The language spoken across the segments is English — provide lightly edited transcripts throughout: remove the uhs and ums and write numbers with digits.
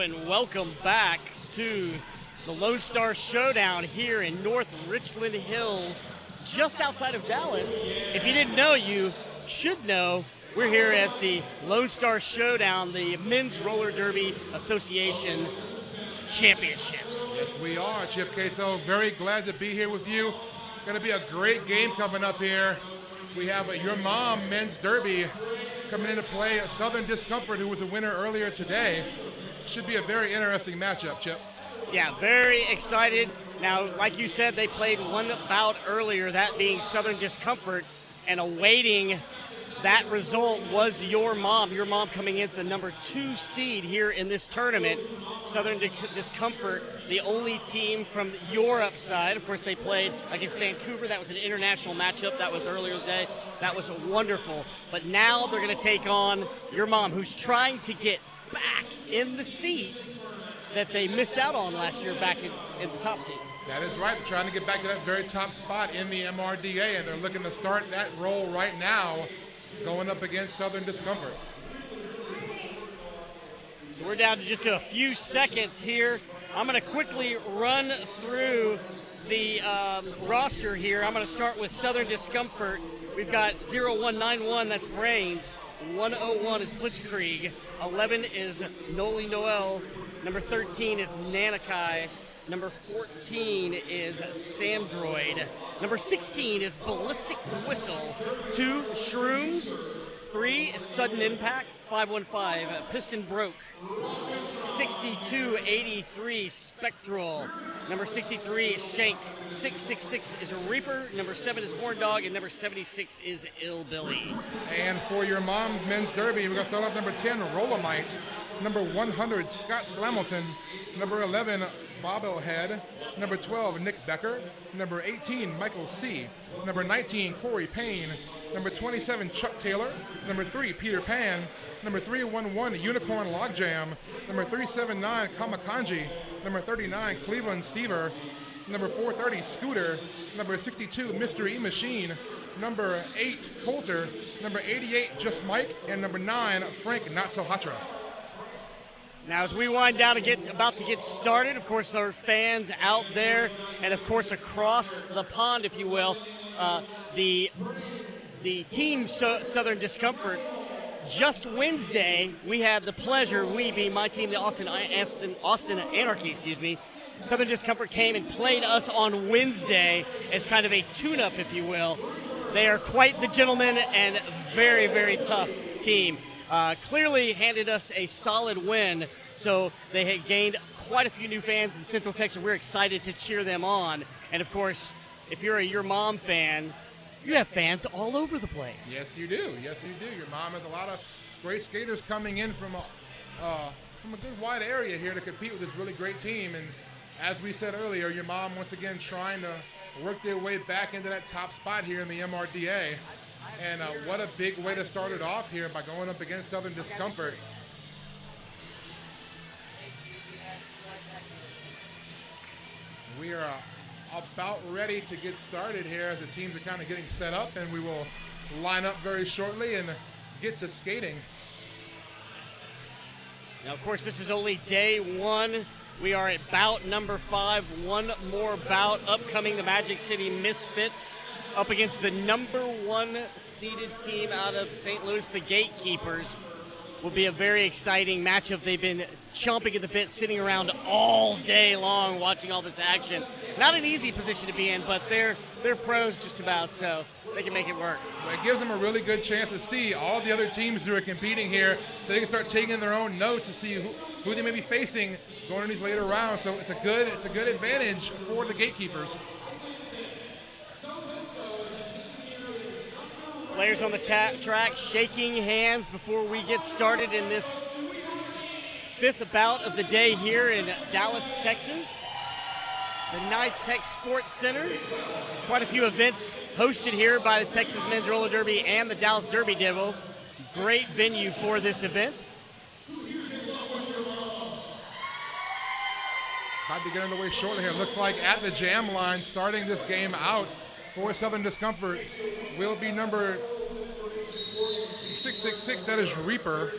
and welcome back to the Lone Star Showdown here in North Richland Hills, just outside of Dallas. If you didn't know, you should know. We're here at the Lone Star Showdown, the Men's Roller Derby Association Championships. Yes, we are, Chip Queso. Very glad to be here with you. Going to be a great game coming up here. We have Your Mom Men's Derby coming into play. Southern Discomfort, who was a winner earlier today. Should be a very interesting matchup, Chip. Yeah, very excited. Now, like you said, they played one bout earlier, that being Southern Discomfort, and awaiting that result was Your Mom. Your Mom coming in the number 2 seed here in this tournament. Southern Discomfort, the only team from Europe side. Of course, they played against Vancouver. That was an international matchup. That was earlier today. That was wonderful. But now they're going to take on Your Mom, who's trying to get back in the seat that they missed out on last year back in the top seat. That is right. They're trying to get back to that very top spot in the MRDA, and they're looking to start that role right now, going up against Southern Discomfort. So we're down to just a few seconds here. I'm going to quickly run through the roster here. I'm going to start with Southern Discomfort. We've got 0191, that's Brains. 101 is Blitzkrieg. 11 is Noli Noel. Number 13 is Nanakai. Number 14 is Samdroid. Number 16 is Ballistic Whistle. 2, Shrooms. 3 is Sudden Impact. 515, Piston Broke. 6283, Spectral. Number 63 is Shank. 666 is Reaper. Number 7 is Horn Dog, and number 76 is Ill Billy. And for Your Mom's Men's Derby, we're going to start off number 10, Rolomite. Number 100, Scott Slamilton. Number 11, Bobblehead. Number 12, Nick Becker. Number 18, Michael C. Number 19, Corey Payne. Number 27, Chuck Taylor. Number 3, Peter Pan. Number 311, Unicorn Logjam. Number 379, Kamakanji. Number 39, Cleveland Stever. Number 430, Scooter. Number 62, Mr. E Machine. Number 8, Coulter. Number 88, Just Mike. And number 9, Frank Not So Hatra. Now, as we wind down about to get started, of course, there are fans out there, and of course, across the pond, if you will, the team Southern Discomfort. Just Wednesday, we had the pleasure, we being my team, the Austin Anarchy, Southern Discomfort came and played us on Wednesday as kind of a tune-up, if you will. They are quite the gentlemen and very, very tough team. Clearly handed us a solid win, so they had gained quite a few new fans in Central Texas. We're excited to cheer them on. And of course, if you're a Your Mom fan, you have fans all over the place. Yes, you do. Yes, you do. Your Mom has a lot of great skaters coming in from a good wide area here to compete with this really great team. And as we said earlier, Your Mom once again trying to work their way back into that top spot here in the MRDA. And what a big way to start it off here by going up against Southern Discomfort. We are about ready to get started here as the teams are kind of getting set up, and we will line up very shortly and get to skating. Now, of course, this is only day 1. We are at bout number 5. One more bout upcoming, the Magic City Misfits up against the number 1 seeded team out of St. Louis, the Gatekeepers. Will be a very exciting matchup. They've been chomping at the bit, sitting around all day long watching all this action. Not an easy position to be in, but they're pros just about, so they can make it work. Well, it gives them a really good chance to see all the other teams who are competing here, so they can start taking their own notes to see who they may be facing going in these later rounds. So it's a good advantage for the Gatekeepers. Players on the track shaking hands before we get started in this 5th bout of the day here in Dallas, Texas. The NYTEX Sports Center. Quite a few events hosted here by the Texas Men's Roller Derby and the Dallas Derby Devils. Great venue for this event. About to get underway shortly here. Looks like at the jam line, starting this game out for Southern Discomfort will be number 666, that is Reaper.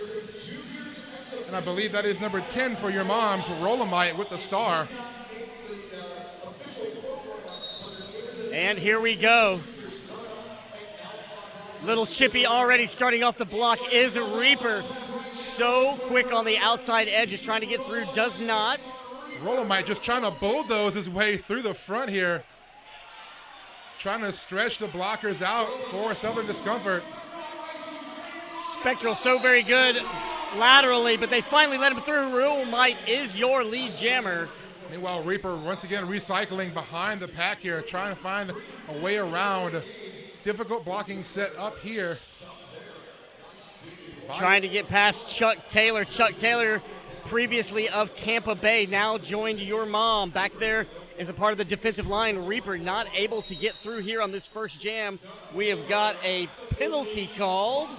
And I believe that is number 10 for your mom's, Rolomite with the star. And here we go. Little Chippy already starting off the block is a Reaper. So quick on the outside edge, is trying to get through, does not. Rolomite just trying to bulldoze his way through the front here. Trying to stretch the blockers out for Southern Discomfort. Spectral so very good laterally, but they finally let him through. Rolomite is your lead jammer. Meanwhile, Reaper once again recycling behind the pack here, trying to find a way around. Difficult blocking set up here. Trying to get past Chuck Taylor. Chuck Taylor, previously of Tampa Bay, now joined your mom. Back there is a part of the defensive line. Reaper not able to get through here on this first jam. We have got a penalty called,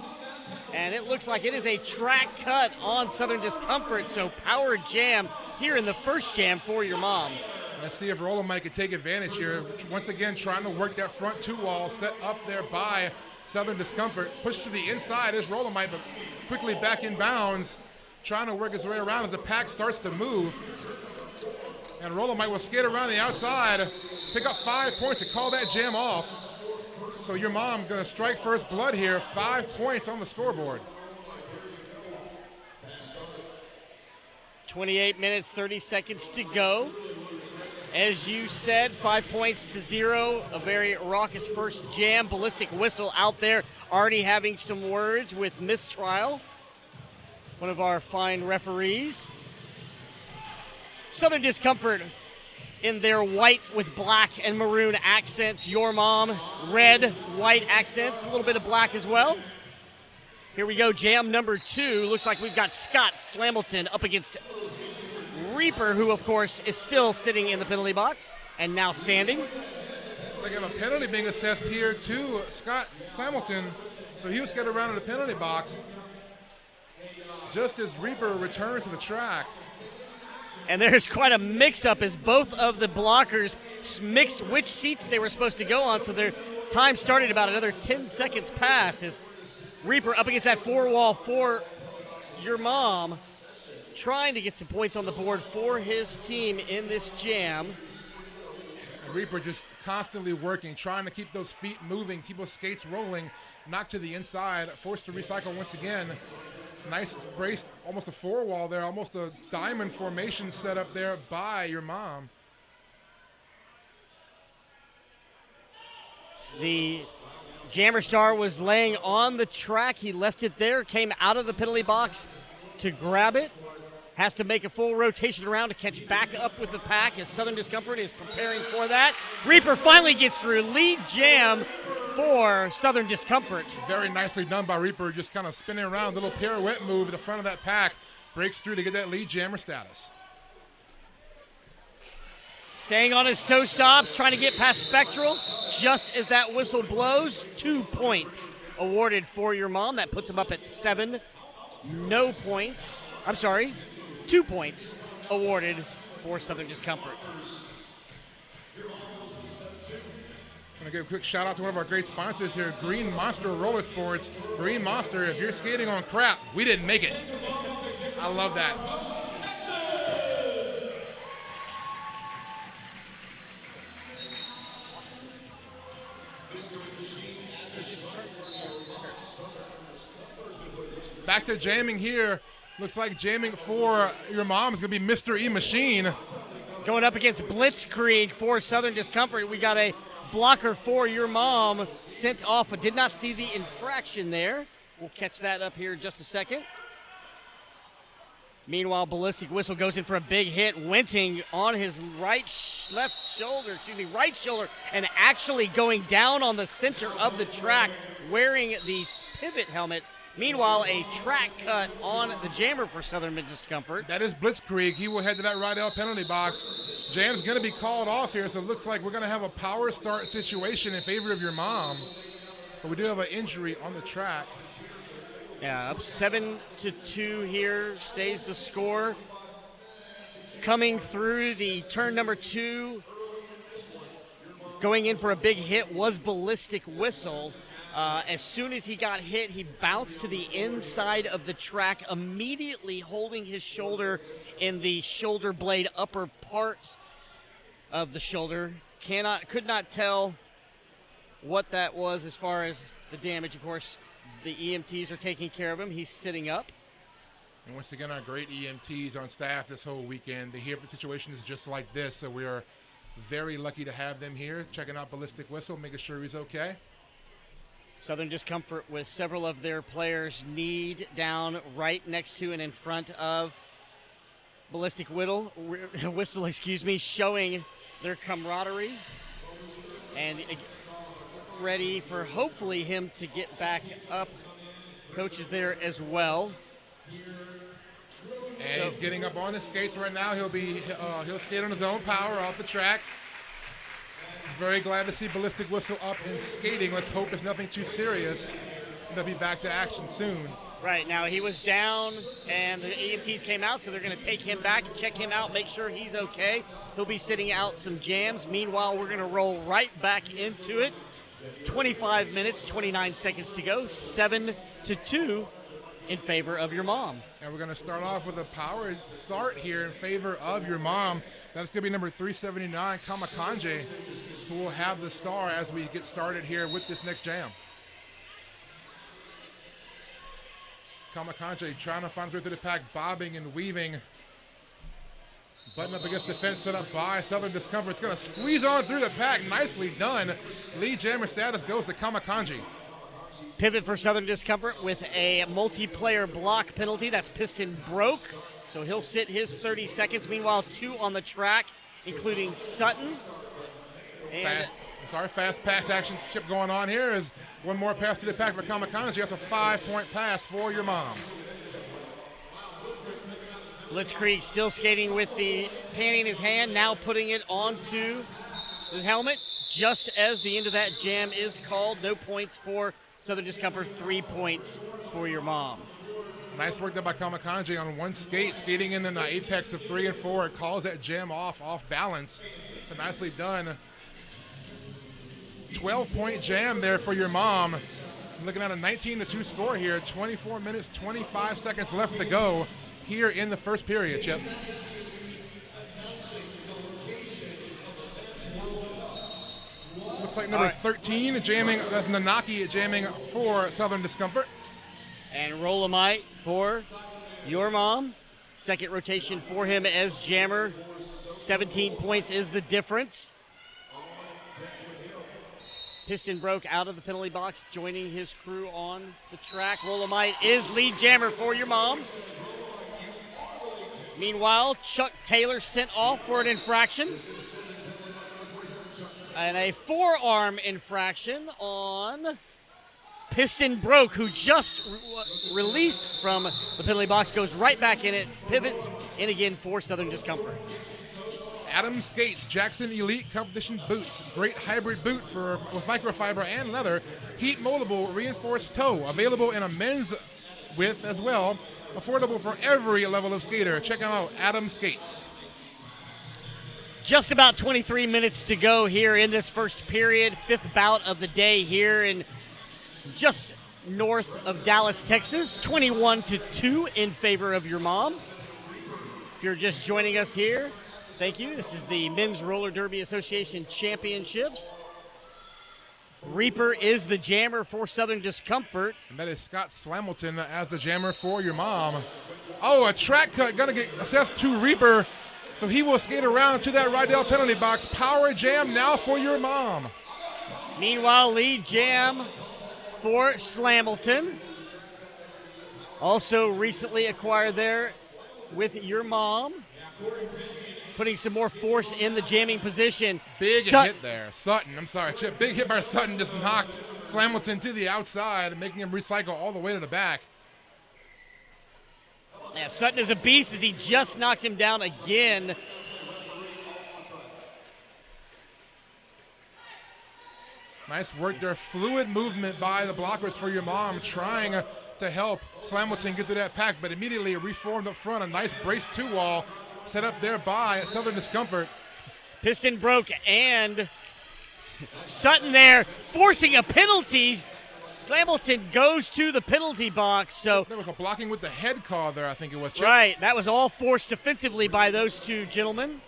and it looks like it is a track cut on Southern Discomfort, so power jam here in the first jam for your mom. Let's see if Rolomite can take advantage here. Once again, trying to work that front two wall set up there by Southern Discomfort. Pushed to the inside is Rolomite, but quickly back in bounds, trying to work his way around as the pack starts to move. And Rolomite will skate around the outside, pick up 5 points to call that jam off. So your mom gonna strike first blood here, 5 points on the scoreboard. 28 minutes, 30 seconds to go. As you said, 5 points to 0. A very raucous first jam. Ballistic Whistle out there already having some words with mistrial. One of our fine referees. Southern Discomfort in their white with black and maroon accents. Your mom, red, white accents, a little bit of black as well. Here we go, jam number 2. Looks like we've got Scott Slamilton up against Reaper, who of course is still sitting in the penalty box and now standing. They have a penalty being assessed here to Scott Slamilton, so he was getting around in the penalty box just as Reaper returns to the track. And there's quite a mix-up as both of the blockers mixed which seats they were supposed to go on, so their time started about another 10 seconds past as Reaper up against that four-wall for your mom, trying to get some points on the board for his team in this jam. Reaper just constantly working, trying to keep those feet moving, keep those skates rolling, knocked to the inside, forced to recycle once again. Nice braced, almost a four wall there, almost a diamond formation set up there by your mom. The jammer star was laying on the track. He left it there, came out of the penalty box to grab it. Has to make a full rotation around to catch back up with the pack as Southern Discomfort is preparing for that. Reaper finally gets through. Lead jam for Southern Discomfort. Very nicely done by Reaper, just kind of spinning around, little pirouette move at the front of that pack. Breaks through to get that lead jammer status. Staying on his toe stops, trying to get past Spectral. Just as that whistle blows, 2 points awarded for your mom. That puts him up at 7. No points. I'm sorry. 2 points awarded for Southern Discomfort. I'm going to give a quick shout out to one of our great sponsors here, Green Monster Roller Sports. Green Monster, if you're skating on crap, we didn't make it. I love that. Back to jamming here. Looks like jamming for your mom is going to be Mr. E Machine. Going up against Blitzkrieg for Southern Discomfort. We got a blocker for your mom sent off. I did not see the infraction there. We'll catch that up here in just a second. Meanwhile, Ballistic Whistle goes in for a big hit. Wenting on his right shoulder, and actually going down on the center of the track wearing the pivot helmet. Meanwhile, a track cut on the jammer for Southern Discomfort. That is Blitzkrieg. He will head to that Rydell penalty box. Jam's going to be called off here, so it looks like we're going to have a power start situation in favor of your mom. But we do have an injury on the track. Yeah, up 7-2 here, stays the score. Coming through the turn number 2, going in for a big hit was Ballistic Whistle. As soon as he got hit, he bounced to the inside of the track, immediately holding his shoulder in the shoulder blade upper part of the shoulder. Could not tell what that was as far as the damage. Of course, the EMTs are taking care of him. He's sitting up. And once again, our great EMTs on staff this whole weekend. They hear for situations just like this, so we are very lucky to have them here, checking out Ballistic Whistle, making sure he's okay. Southern Discomfort with several of their players kneed down right next to and in front of Ballistic Whistle, showing their camaraderie and ready for hopefully him to get back up. Coach is there as well. And he's getting up on his skates right now. He'll skate on his own power off the track. Very glad to see Ballistic Whistle up and skating. Let's hope it's nothing too serious. They'll be back to action soon. Right, now he was down and the EMTs came out, so they're going to take him back and check him out, make sure he's okay. He'll be sitting out some jams. Meanwhile, we're going to roll right back into it. 25 minutes, 29 seconds to go, 7-2 in favor of your mom. And we're going to start off with a power start here in favor of your mom. That's going to be number 379, Kamakanje, who will have the star as we get started here with this next jam. Kamakanje trying to find his way through the pack, bobbing and weaving. Button up against the fence set up by Southern Discomfort. It's going to squeeze on through the pack. Nicely done. Lead jammer status goes to Kamakanje. Pivot for Southern Discomfort with a multiplayer block penalty. That's piston broke, so he'll sit his 30 seconds. Meanwhile, 2 on the track, including Sutton. And fast pass action ship going on here is one more pass to the pack for Kamakanje. That's a 5-point pass for your mom. Blitzkrieg still skating with the panty in his hand, now putting it onto the helmet. Just as the end of that jam is called, no points for Southern Discomfort, 3 points for your mom. Nice work there by Kamakanje on one skate, skating in an apex of 3 and 4. It calls that jam off balance, but nicely done. 12-point jam there for your mom. Looking at a 19-2 score here. 24 minutes, 25 seconds left to go here in the first period, Chip. Looks like number 13 jamming, that's Nanaki jamming for Southern Discomfort. And Rolamite for your mom. Second rotation for him as jammer. 17 points is the difference. Piston broke out of the penalty box, joining his crew on the track. Rolamite is lead jammer for your mom. Meanwhile, Chuck Taylor sent off for an infraction. And a forearm infraction on Piston Broke, who just released from the penalty box, goes right back in it, pivots in again for Southern Discomfort. Adam Skates, Jackson Elite Competition Boots. Great hybrid boot with microfiber and leather. Heat moldable reinforced toe. Available in a men's width as well. Affordable for every level of skater. Check them out, Adam Skates. Just about 23 minutes to go here in this first period. 5th bout of the day here in just north of Dallas, Texas. 21-2 in favor of your mom. If you're just joining us here, thank you. This is the Men's Roller Derby Association Championships. Reaper is the jammer for Southern Discomfort. And that is Scott Slamilton as the jammer for your mom. Oh, a track cut gonna get assessed to Reaper. So he will skate around to that Rydell penalty box. Power jam now for your mom. Meanwhile, lead jam for Slamilton. Also recently acquired there with your mom. Putting some more force in the jamming position. Big hit there. Sutton, I'm sorry, Chip. Big hit by Sutton just knocked Slamilton to the outside, making him recycle all the way to the back. Yeah, Sutton is a beast as he just knocks him down again. Nice work there. Fluid movement by the blockers for your mom, trying to help Slamilton get through that pack, but immediately reformed up front. A nice brace 2-wall set up there by Southern Discomfort. Piston broke and Sutton there forcing a penalty Slamilton goes to the penalty box. So there was a blocking with the head call there, I think it was, Chip. Right, that was all forced defensively by those two gentlemen.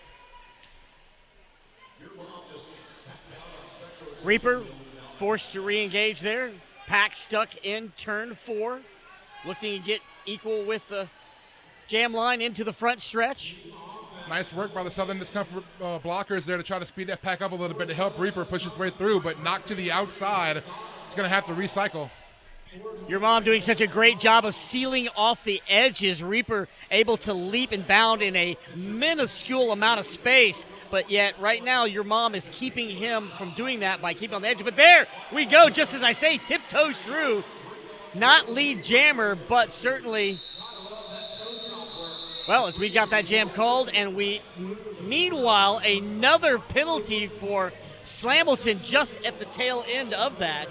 Reaper forced to re-engage there. Pack stuck in turn 4. Looking to get equal with the jam line into the front stretch. Nice work by the Southern Discomfort blockers there to try to speed that pack up a little bit to help Reaper push his way through, but knocked to the outside. He's going to have to recycle. Your mom doing such a great job of sealing off the edges. Reaper able to leap and bound in a minuscule amount of space, but yet right now your mom is keeping him from doing that by keeping on the edge. But there we go, just as I say, tiptoes through. Not lead jammer, but certainly, well, as we got that jam called, and meanwhile, another penalty for Slamilton just at the tail end of that.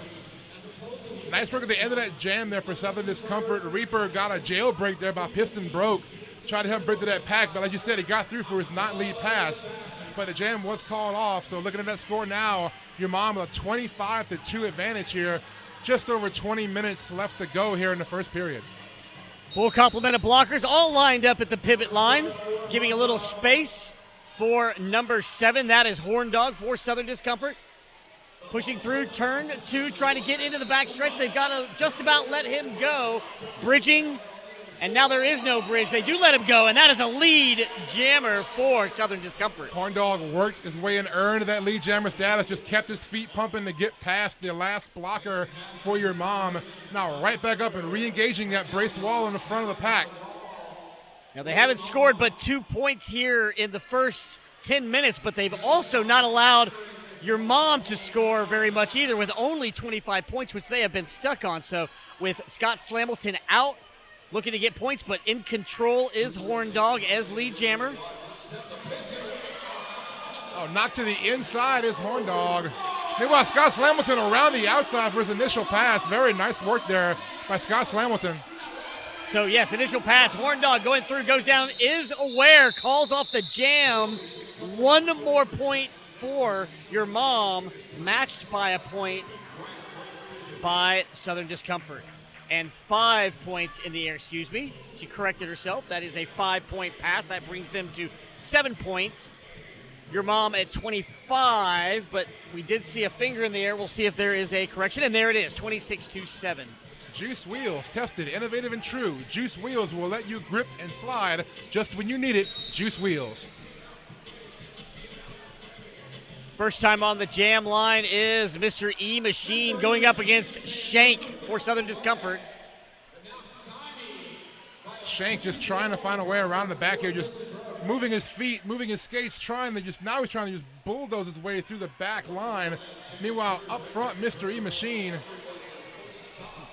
Nice work at the end of that jam there for Southern Discomfort. Reaper got a jailbreak there by Piston Broke. Tried to help break through that pack, but like you said, he got through for his not lead pass. But the jam was called off, so looking at that score now, your mom with a 25-2 advantage here. Just over 20 minutes left to go here in the first period. Full complement of blockers all lined up at the pivot line, giving a little space for number 7. That is Horn Dog for Southern Discomfort. Pushing through turn 2, trying to get into the back stretch. They've got to just about let him go. Bridging, and now there is no bridge. They do let him go, and that is a lead jammer for Southern Discomfort. Horn Dog worked his way and earned that lead jammer status, just kept his feet pumping to get past the last blocker for your mom. Now right back up and re-engaging that braced wall in the front of the pack. Now they haven't scored but 2 points here in the first 10 minutes, but they've also not allowed your mom to score very much either, with only 25 points, which they have been stuck on. So with Scott Slamilton out, looking to get points, but in control is Horn Dog as lead jammer. Oh, knocked to the inside is Horn Dog. Meanwhile, Scott Slamilton around the outside for his initial pass. Very nice work there by Scott Slamilton. So yes, initial pass, Horn Dog going through, goes down, is aware, calls off the jam. 1 more point for your mom, matched by a point by Southern Discomfort. And 5 points in the air, excuse me. She corrected herself. That is a 5-point pass. That brings them to 7 points. Your mom at 25, but we did see a finger in the air. We'll see if there is a correction, and there it is, 26-7. Juice Wheels, tested, innovative, and true. Juice Wheels will let you grip and slide just when you need it. Juice Wheels. First time on the jam line is Mr. E Machine going up against Shank for Southern Discomfort. Shank just trying to find a way around the back here, just moving his feet, moving his skates, now he's trying to just bulldoze his way through the back line. Meanwhile, up front, Mr. E Machine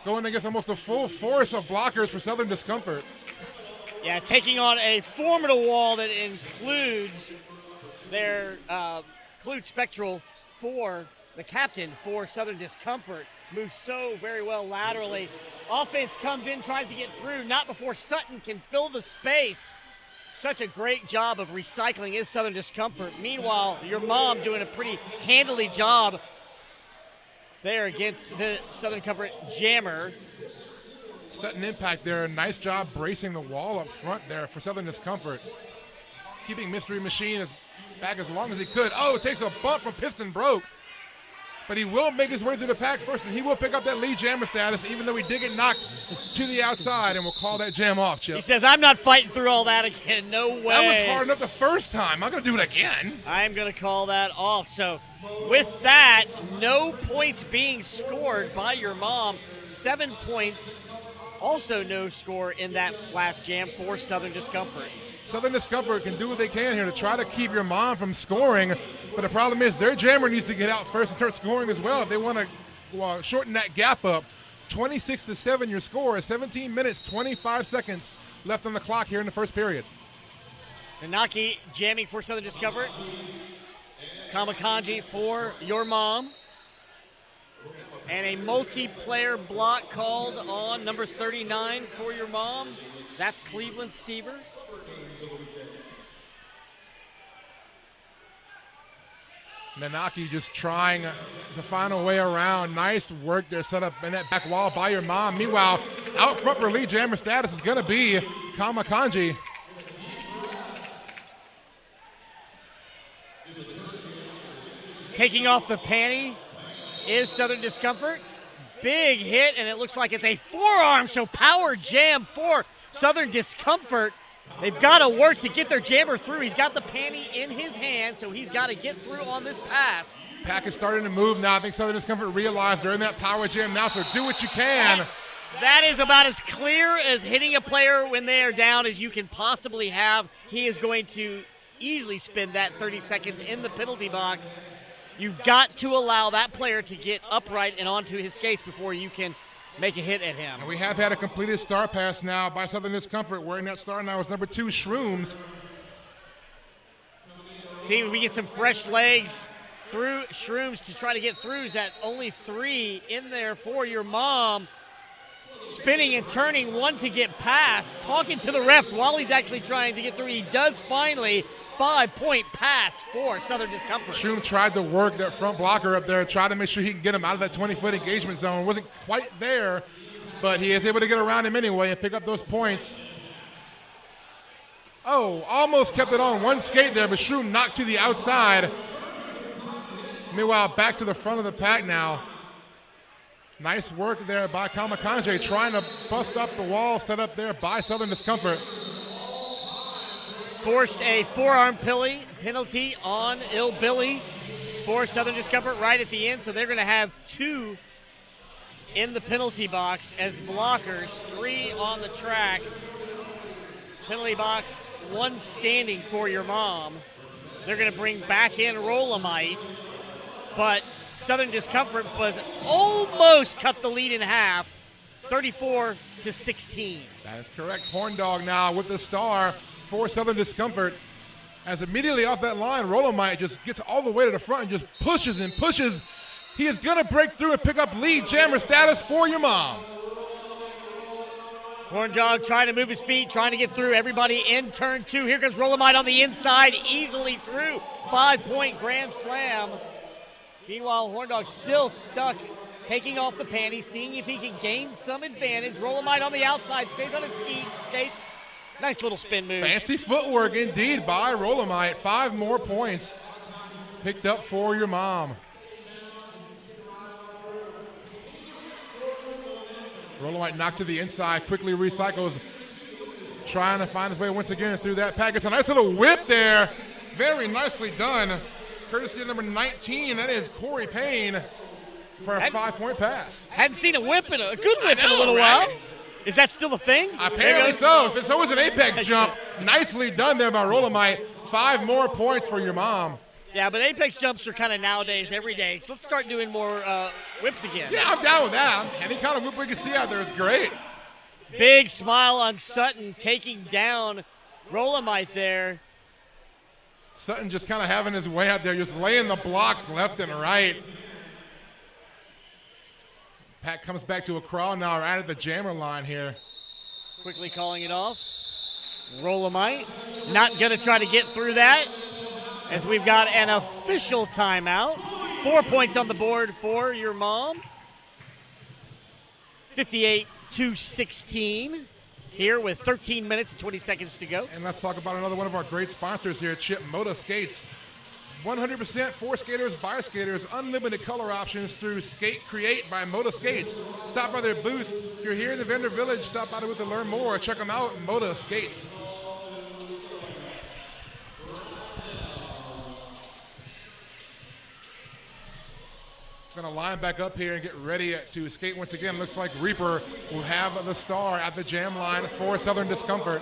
going against almost a full force of blockers for Southern Discomfort. Yeah, taking on a formidable wall that includes their Clued Spectral for the captain for Southern Discomfort. Moves so very well laterally. Offense comes in, tries to get through, not before Sutton can fill the space. Such a great job of recycling is Southern Discomfort. Meanwhile, your mom doing a pretty handily job there against the Southern Comfort jammer. Sutton impact there. Nice job bracing the wall up front there for Southern Discomfort. Keeping Mystery Machine back as long as he could. Oh, it takes a bump from Piston Broke. But he will make his way through the pack first, and he will pick up that lead jammer status, even though he did get knocked to the outside, and we'll call that jam off, Chip. He says, I'm not fighting through all that again. No way. That was hard enough the first time. I'm going to do it again. I'm going to call that off. So with that, no points being scored by your mom. 7 points. Also no score in that last jam for Southern Discomfort. Southern Discomfort can do what they can here to try to keep your mom from scoring, but the problem is their jammer needs to get out first and start scoring as well if they want to shorten that gap up. 26-7 your score, 17 minutes, 25 seconds left on the clock here in the first period. Nanaki jamming for Southern Discomfort. Kamakanji for your mom. And a multiplayer block called on number 39 for your mom. That's Cleveland Stever. Nanaki just trying to find a way around. Nice work there, set up in that back wall by your mom. Meanwhile, out front for lead jammer status is going to be Kamakanji. Taking off the panty is Southern Discomfort. Big hit, and it looks like it's a forearm, so power jam for Southern Discomfort. They've got to work to get their jammer through. He's got the panty in his hand, so he's got to get through on this pass. Pack is starting to move now. I think Southern Discomfort realized they're in that power jam now, so do what you can. That is about as clear as hitting a player when they are down as you can possibly have. He is going to easily spend that 30 seconds in the penalty box. You've got to allow that player to get upright and onto his skates before you can make a hit at him. And we have had a completed star pass now by Southern Discomfort. Wearing that star now is number 2, Shrooms. See, we get some fresh legs through Shrooms to try to get through. Is that only 3 in there for your mom? Spinning and turning, one to get past. Talking to the ref while he's actually trying to get through. He does finally. 5-point pass for Southern Discomfort. Shroom tried to work that front blocker up there, tried to make sure he can get him out of that 20-foot engagement zone. Wasn't quite there, but he is able to get around him anyway and pick up those points. Oh, almost kept it on one skate there, but Shroom knocked to the outside. Meanwhile, back to the front of the pack now. Nice work there by Kamakanji, trying to bust up the wall set up there by Southern Discomfort. Forced a forearm penalty on Ill Billy for Southern Discomfort right at the end, so they're going to have 2 in the penalty box as blockers, 3 on the track. Penalty box, 1 standing for your mom. They're going to bring back in Rolomite, but Southern Discomfort was almost cut the lead in half, 34-16. That is correct. Horn Dog now with the star for Southern Discomfort, as immediately off that line, Rolomite just gets all the way to the front and just pushes and pushes. He is going to break through and pick up lead jammer status for your mom. Horn Dog trying to move his feet, trying to get through everybody in turn 2. Here comes Rolomite on the inside, easily through. 5-point grand slam. Meanwhile, Horn Dog still stuck, taking off the panties, seeing if he can gain some advantage. Rolomite on the outside, stays on his skates. Nice little spin move. Fancy footwork indeed by Rolomite. 5 more points picked up for your mom. Rolomite knocked to the inside, quickly recycles, trying to find his way once again through that pack. It's a nice little whip there. Very nicely done. Courtesy of number 19, that is Corey Payne for a 5-point pass. Hadn't seen a good whip in a little while. Is that still a thing? Apparently so. So was an apex jump. Nicely done there by Rolomite. 5 more points for your mom. Yeah, but apex jumps are kind of nowadays every day. So let's start doing more whips again. Yeah, I'm down with that. Any kind of whip we can see out there is great. Big smile on Sutton taking down Rolomite there. Sutton just kind of having his way out there, just laying the blocks left and right. Pat comes back to a crawl now right at the jammer line here. Quickly calling it off. Rolomite not going to try to get through that as we've got an official timeout. 4 points on the board for your mom. 58-16 here with 13 minutes and 20 seconds to go. And let's talk about another one of our great sponsors here, Chip Moda Skates. 100% for skaters, by skaters, unlimited color options through Skate Create by Moda Skates. Stop by their booth. If you're here in the vendor village, stop by the booth to learn more. Check them out, Moda Skates. Gonna line back up here and get ready to skate once again. Looks like Reaper will have the star at the jam line for Southern Discomfort.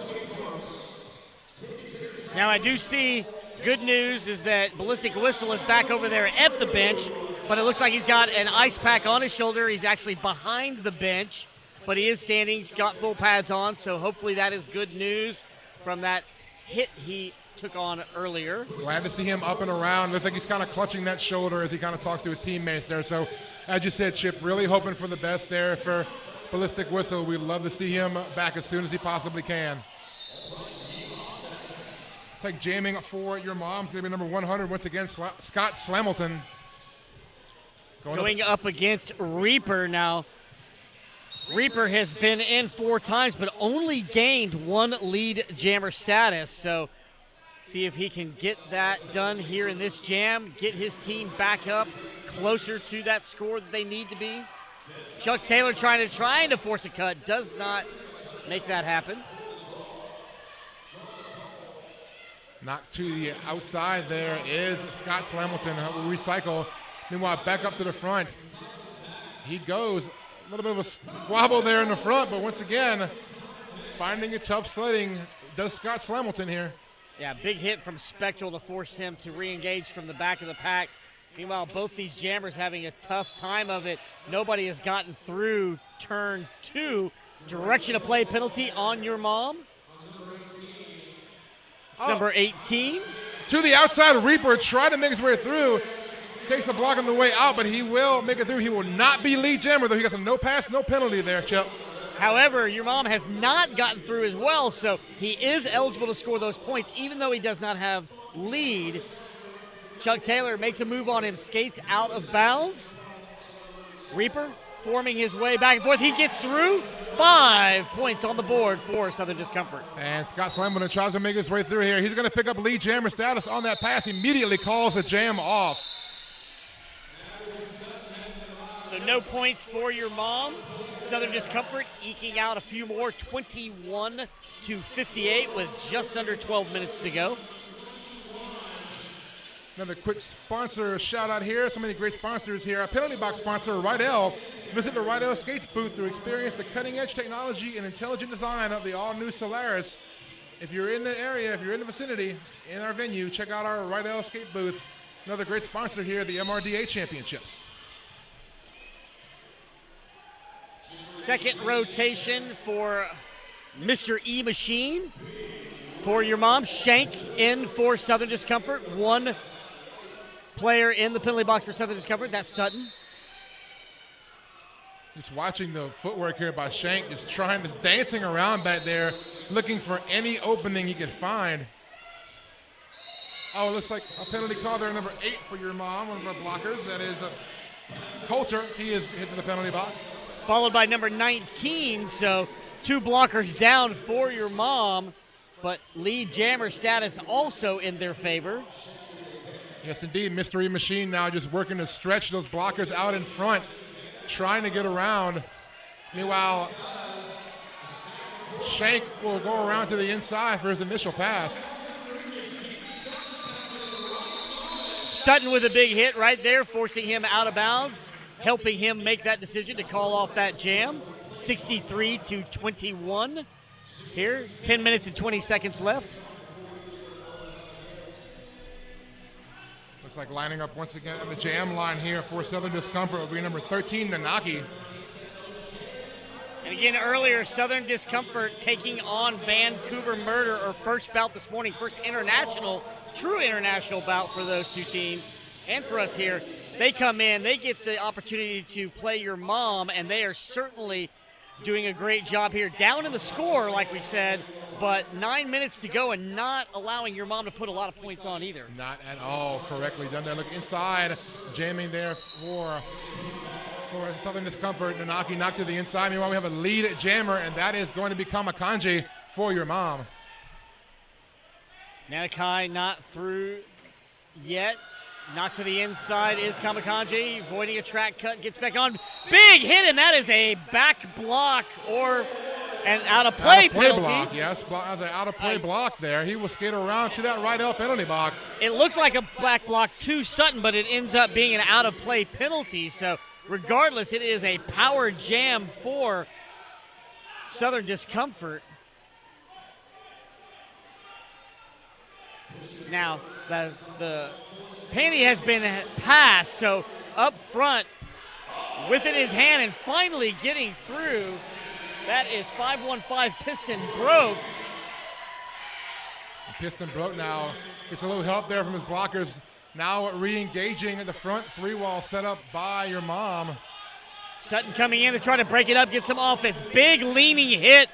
Now I do see good news is that Ballistic Whistle is back over there at the bench, but it looks like he's got an ice pack on his shoulder. He's actually behind the bench, but he is standing. He's got full pads on, so hopefully that is good news from that hit he took on earlier. Glad to see him up and around. Looks like he's kind of clutching that shoulder as he kind of talks to his teammates there. So, as you said, Chip, really hoping for the best there for Ballistic Whistle. We'd love to see him back as soon as he possibly can. It's like jamming for your mom's going to be number 100 once again, Scott Slamilton. Going up against Reaper now. Reaper has been in 4 times, but only gained 1 lead jammer status. So see if he can get that done here in this jam, get his team back up closer to that score that they need to be. Chuck Taylor trying to force a cut, does not make that happen. Knocked to the outside there is Scott Slamilton. Will recycle. Meanwhile, back up to the front. He goes. A little bit of a squabble there in the front, but once again, finding it tough sledding does Scott Slamilton here. Yeah, big hit from Spectral to force him to re-engage from the back of the pack. Meanwhile, both these jammers having a tough time of it. Nobody has gotten through turn 2. Direction of play penalty on your mom. It's number 18. To the outside, Reaper tried to make his way through. Takes a block on the way out, but he will make it through. He will not be lead jammer, though. He got some no pass, no penalty there, Chuck. However, your mom has not gotten through as well, so he is eligible to score those points, even though he does not have lead. Chuck Taylor makes a move on him, skates out of bounds. Reaper forming his way back and forth. He gets through. 5 points on the board for Southern Discomfort. And Scott Slamilton tries to make his way through here. He's going to pick up lead jammer status on that pass. Immediately calls the jam off. So no points for your mom. Southern Discomfort eking out a few more, 21-58 with just under 12 minutes to go. Another quick sponsor shout out here. So many great sponsors here. Our penalty box sponsor, Rydell. Visit the Rydell Skates booth to experience the cutting edge technology and intelligent design of the all new Solaris. If you're in the area, if you're in the vicinity, in our venue, check out our Rydell Skate booth. Another great sponsor here, the MRDA Championships. Second rotation for Mr. E Machine. For your mom, Shank in for Southern Discomfort. 1 player in the penalty box for Southern Discomfort. That's Sutton. Just watching the footwork here by Shank, just dancing around back there, looking for any opening he could find. Oh, it looks like a penalty call there, number 8 for your mom, one of our blockers. That is Coulter. He is hit to the penalty box. Followed by number 19, so 2 blockers down for your mom, but lead jammer status also in their favor. Yes, indeed. Mystery Machine now just working to stretch those blockers out in front, trying to get around. Meanwhile, Shank will go around to the inside for his initial pass. Sutton with a big hit right there, forcing him out of bounds, helping him make that decision to call off that jam. 63-21 here. 10 minutes and 20 seconds left. Looks like lining up once again on the jam line here for Southern Discomfort will be number 13, Nanaki. And again, earlier, Southern Discomfort taking on Vancouver Murder, or first bout this morning, first true international bout for those 2 teams and for us here. They come in, they get the opportunity to play your mom, and they are certainly doing a great job here. Down in the score, like we said, but 9 minutes to go and not allowing your mom to put a lot of points on either. Not at all correctly done there. Look inside, jamming there for Southern Discomfort. Nanaki knocked to the inside. Meanwhile, we have a lead jammer, and that is going to be Kamakanji for your mom. Nanakai not through yet. Knocked to the inside is Kamakanji, avoiding a track cut, gets back on. Big hit, and that is a back block or an out-of-play penalty. Block, yes, as an out-of-play block there. He will skate around to that Rydell penalty box. It looked like a back block to Sutton, but it ends up being an out-of-play penalty. So regardless, it is a power jam for Southern Discomfort. Now, the penalty has been passed, so up front with it in his hand and finally getting through. That is 515 piston broke. The piston broke now. Gets a little help there from his blockers. Now re-engaging at the front 3-wall set up by your mom. Sutton coming in to try to break it up, get some offense. Big leaning hit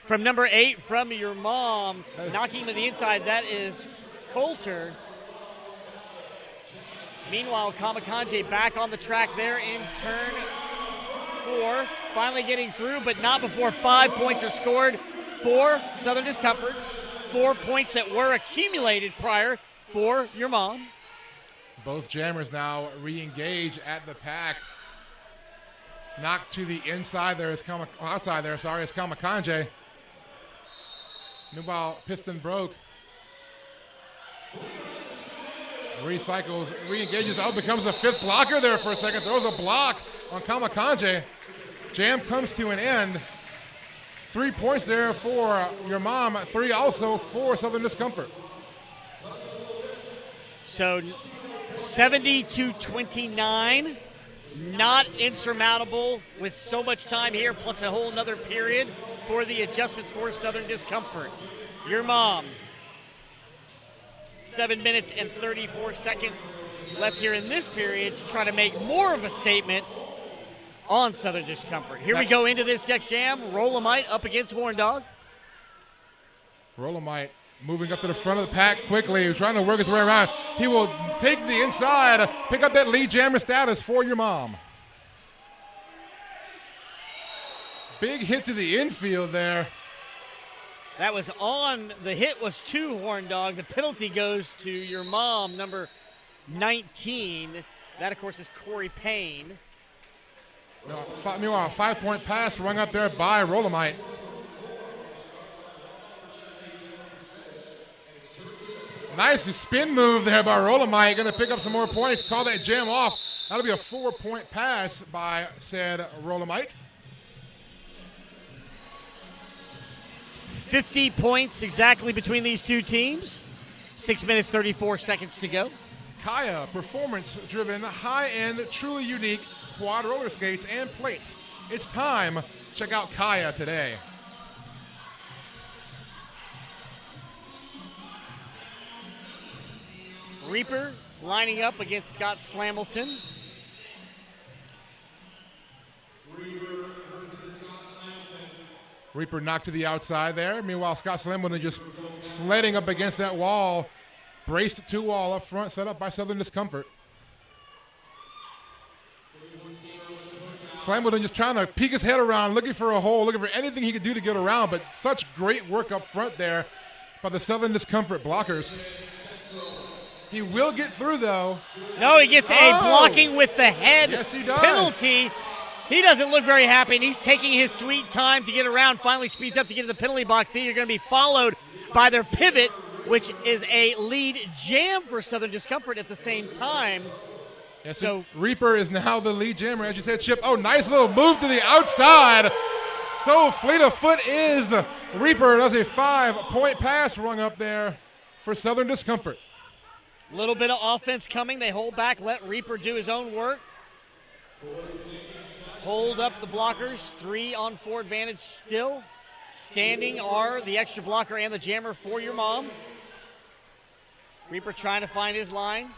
from number 8 from your mom, knocking him to the inside. That is Coulter. Meanwhile, Kamikaze back on the track there in turn 4, finally getting through, but not before 5 points are scored for Southern Discomfort. 4 points that were accumulated prior for your mom. Both jammers now re-engage at the pack. Knocked to the inside there is outside there, sorry, is Kamikaze. Meanwhile, piston broke. Recycles, re-engages, becomes a 5th blocker there for a second. Throws a block on Kamikaze. Jam comes to an end. 3 points there for your mom, 3 also for Southern Discomfort. So 70-29, not insurmountable with so much time here, plus a whole nother period for the adjustments for Southern Discomfort. Your mom, 7 minutes and 34 seconds left here in this period to try to make more of a statement on Southern Discomfort. Here we go into this next jam. Rolomite up against Horn Dog. Rolomite moving up to the front of the pack quickly, trying to work his way around. He will take the inside, pick up that lead jammer status for your mom. Big hit to the infield there. That was on, the hit was to Horn Dog. The penalty goes to your mom, number 19. That, of course, is Corey Payne. Meanwhile, a 5-point pass rung up there by Rolomite. Nice spin move there by Rolomite. Going to pick up some more points. Call that jam off. That'll be a 4-point pass by said Rolomite. 50 points exactly between these two teams. 6 minutes, 34 seconds to go. Kaya, performance-driven, high-end, truly unique quad roller skates and plates. It's time. Check out Kaya today. Reaper lining up against Scott Slamilton. Reaper knocked to the outside there. Meanwhile, Scott Slamilton just sledding up against that wall. Braced to wall up front, set up by Southern Discomfort. Slamilton just trying to peek his head around, looking for a hole, looking for anything he could do to get around, but such great work up front there by the Southern Discomfort blockers. He will get through, though. No, he gets a blocking with the head penalty. He doesn't look very happy, and he's taking his sweet time to get around, finally speeds up to get to the penalty box. They're going to be followed by their pivot, which is a lead jam for Southern Discomfort at the same time. Yes, so Reaper is now the lead jammer, as you said, Chip. Oh, nice little move to the outside. So fleet of foot is Reaper. Does a 5-point pass rung up there for Southern Discomfort. Little bit of offense coming. They hold back, let Reaper do his own work. Hold up the blockers. 3-on-4 advantage still. Standing are the extra blocker and the jammer for your mom. Reaper trying to find his line.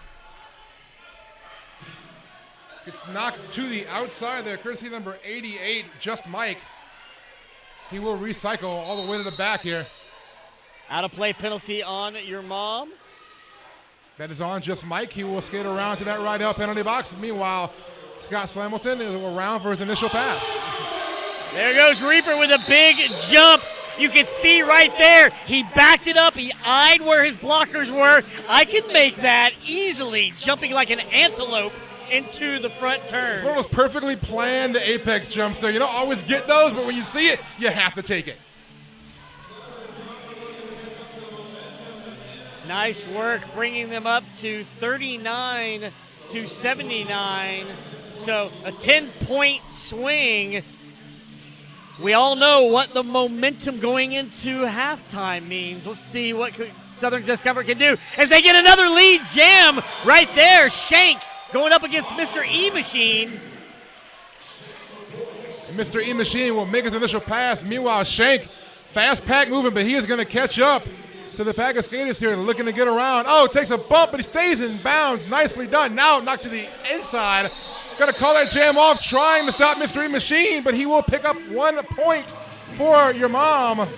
It's knocked to the outside there, courtesy number 88, Just Mike. He will recycle all the way to the back here. Out of play penalty on your mom. That is on Just Mike. He will skate around to that right out penalty box. Meanwhile, Scott Slamilton is around for his initial pass. There goes Reaper with a big jump. You can see right there, he backed it up. He eyed where his blockers were. I can make that easily, jumping like an antelope into the front turn. It's one of those perfectly planned apex jumps there. You don't always get those, but when you see it, you have to take it. Nice work bringing them up to 39-79. So a 10-point swing. We all know what the momentum going into halftime means. Let's see what Southern Discomfort can do as they get another lead jam right there. Shank going up against Mr. E-Machine. Mr. E-Machine will make his initial pass. Meanwhile, Shank, fast pack moving, but he is going to catch up to the pack of skaters here, looking to get around. Oh, takes a bump, but he stays in bounds. Nicely done. Now knocked to the inside. Got to call that jam off, trying to stop Mr. E-Machine, but he will pick up 1 point for your mom.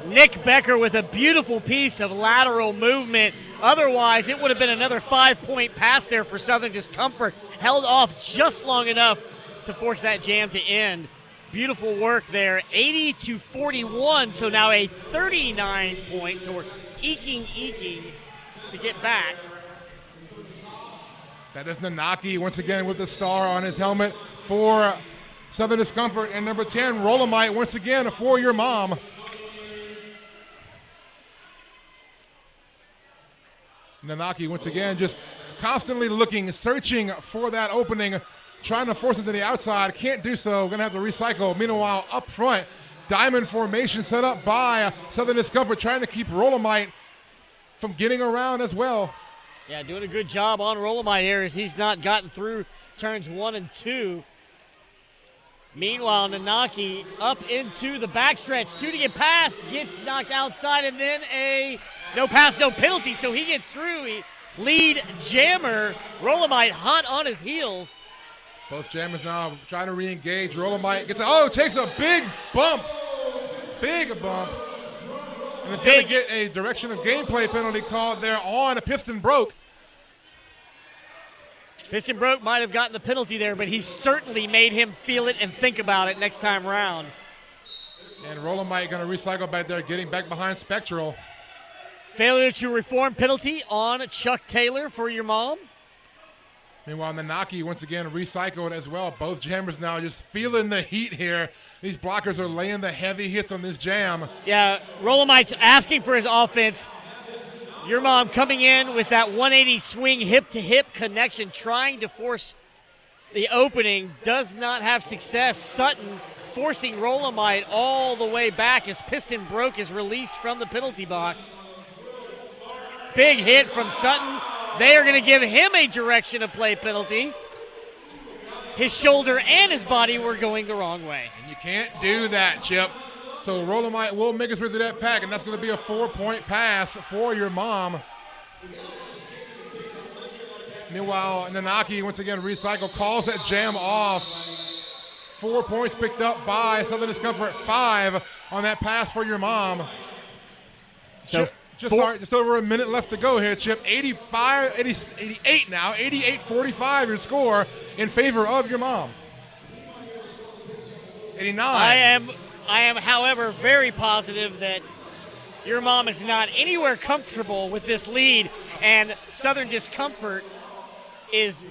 Nick Becker with a beautiful piece of lateral movement. Otherwise, it would have been another 5-point pass there for Southern Discomfort. Held off just long enough to force that jam to end. Beautiful work there. 80-41, so now a 39 point. So we're eking to get back. That is Nanaki once again with the star on his helmet for Southern Discomfort. And number 10, Rolomite, once again for your mom. Nanaki once again just constantly looking, searching for that opening, trying to force it to the outside. Can't do so. Going to have to recycle. Meanwhile, up front, diamond formation set up by Southern Discomfort, trying to keep Rolomite from getting around as well. Yeah, doing a good job on Rolomite here as he's not gotten through turns 1 and 2. Meanwhile, Nanaki up into the backstretch. 2 to get past, gets knocked outside, and then a no pass, no penalty, so he gets through. Lead jammer, Rolomite hot on his heels. Both jammers now trying to re-engage. Rolomite takes a big bump. And it's going to get a direction of gameplay penalty called there on a Piston Broke. Piston Broke might have gotten the penalty there, but he certainly made him feel it and think about it next time around. And Rolomite going to recycle back there, getting back behind Spectral. Failure to reform penalty on Chuck Taylor for your mom. Meanwhile, Nanaki once again recycled as well. Both jammers now just feeling the heat here. These blockers are laying the heavy hits on this jam. Yeah, Rolomite's asking for his offense. Your mom coming in with that 180 swing hip-to-hip connection, trying to force the opening, does not have success. Sutton forcing Rolomite all the way back as Piston Broke is released from the penalty box. Big hit from Sutton. They are going to give him a direction of play penalty. His shoulder and his body were going the wrong way. And you can't do that, Chip. So Rolomite will make his way through that pack, and that's going to be a 4-point pass for your mom. Meanwhile, Nanaki once again recycle, calls that jam off. 4 points picked up by Southern Discomfort, 5 on that pass for your mom. So just over a minute left to go here, Chip. 88 now, 88-45 your score in favor of your mom. 89. I am, however, very positive that your mom is not anywhere comfortable with this lead, and Southern Discomfort is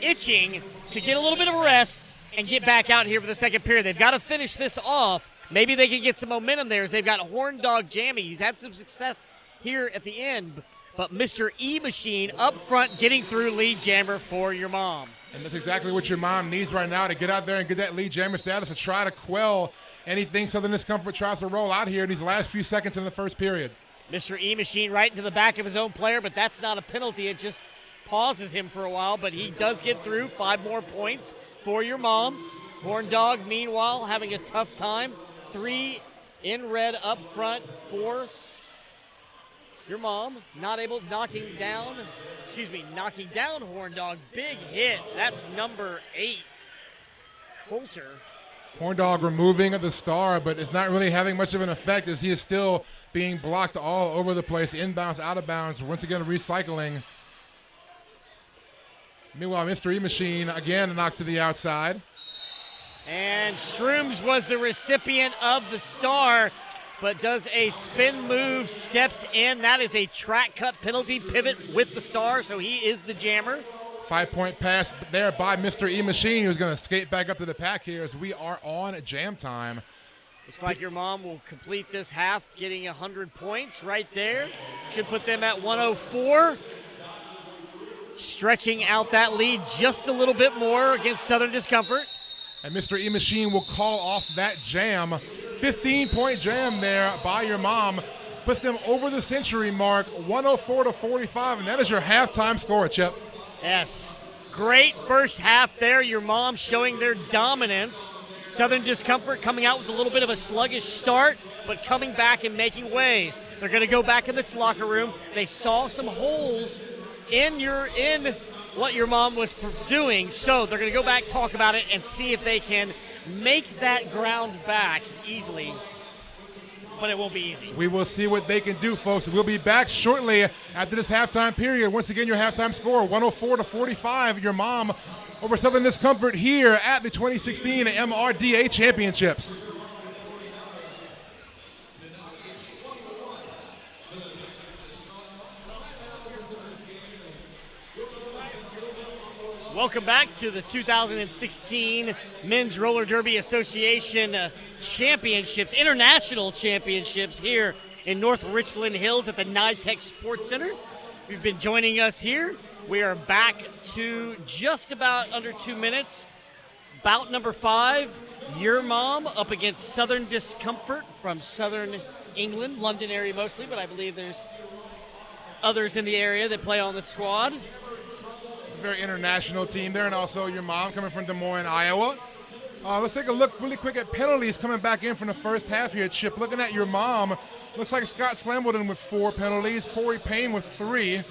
itching to get a little bit of a rest and get back out here for the second period. They've got to finish this off. Maybe they can get some momentum there as they've got Horn Dog Jammy. He's had some success here at the end, but Mr. E-Machine up front getting through lead jammer for your mom. And that's exactly what your mom needs right now, to get out there and get that lead jammer status, to try to quell anything Southern Discomfort tries to roll out here in these last few seconds in the first period. Mr. E-Machine right into the back of his own player, but that's not a penalty. It just pauses him for a while, but he does get through. 5 more points for your mom. Horn Dog, meanwhile, having a tough time. 3 in red up front for your mom. Not able, knocking down Horn Dog. Big hit. That's number 8, Coulter. Horn Dog removing the star, but it's not really having much of an effect as he is still being blocked all over the place. Inbounds, out of bounds. Once again, recycling. Meanwhile, Mr. E-Machine again knocked to the outside. And Shrooms was the recipient of the star, but does a spin move, steps in. That is a track cut penalty, pivot with the star, so he is the jammer. 5-point pass there by Mr. E-Machine, who's going to skate back up to the pack here as we are on jam time. Looks like your mom will complete this half, getting 100 points right there. Should put them at 104. Stretching out that lead just a little bit more against Southern Discomfort. And Mr. E-Machine will call off that jam. 15-point jam there by your mom. Puts them over the century mark, 104-45, and that is your halftime score, Chip. Yes, great first half there. Your mom showing their dominance. Southern Discomfort coming out with a little bit of a sluggish start, but coming back and making waves. They're going to go back in the locker room. They saw some holes in what your mom was doing, so they're going to go back, talk about it, and see if they can make that ground back easily. but it won't be easy. We will see what they can do, folks. We'll be back shortly after this halftime period. Once again, your halftime score, 104-45. Your mom over Southern Discomfort here at the 2016 MRDA Championships. Welcome back to the 2016 Men's Roller Derby Association Championships, International Championships here in North Richland Hills at the NYTEX Sports Center. If you've been joining us here, we are back to just about under 2 minutes. Bout number 5, Your Mom up against Southern Discomfort from Southern England, London area mostly, but I believe there's others in the area that play on the squad. Very international team there, and also Your Mom coming from Des Moines, Iowa. Let's take a look really quick at penalties coming back in from the first half here, Chip. Looking at Your Mom, looks like Scott Slambleton with 4 penalties, Corey Payne with 3,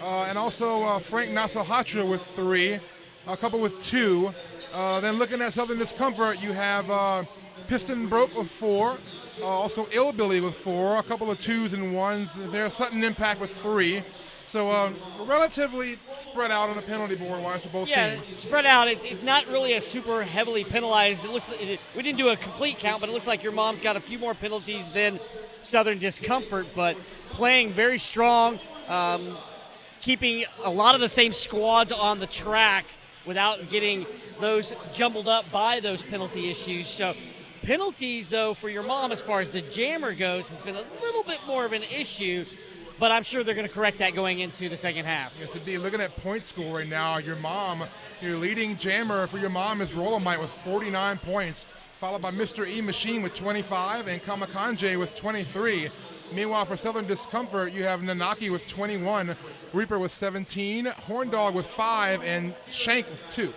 and also Frank Nasahatra with 3, a couple with 2. Then looking at Southern Discomfort, you have Piston Broke with 4, also Illbilly with 4, a couple of 2s and 1s there, Sutton Impact with 3. So relatively spread out on the penalty board-wise for both teams. Yeah, spread out. It's not really a super heavily penalized. We didn't do a complete count, but it looks like Your Mom's got a few more penalties than Southern Discomfort, but playing very strong, keeping a lot of the same squads on the track without getting those jumbled up by those penalty issues. So penalties, though, for Your Mom as far as the jammer goes has been a little bit more of an issue, but I'm sure they're going to correct that going into the second half. Yes, indeed. Looking at point score right now, Your Mom, your leading jammer for Your Mom is Rolomite with 49 points, followed by Mr. E Machine with 25 and Kamakanje with 23. Meanwhile, for Southern Discomfort, you have Nanaki with 21, Reaper with 17, Horn Dog with 5, and Shank with 2.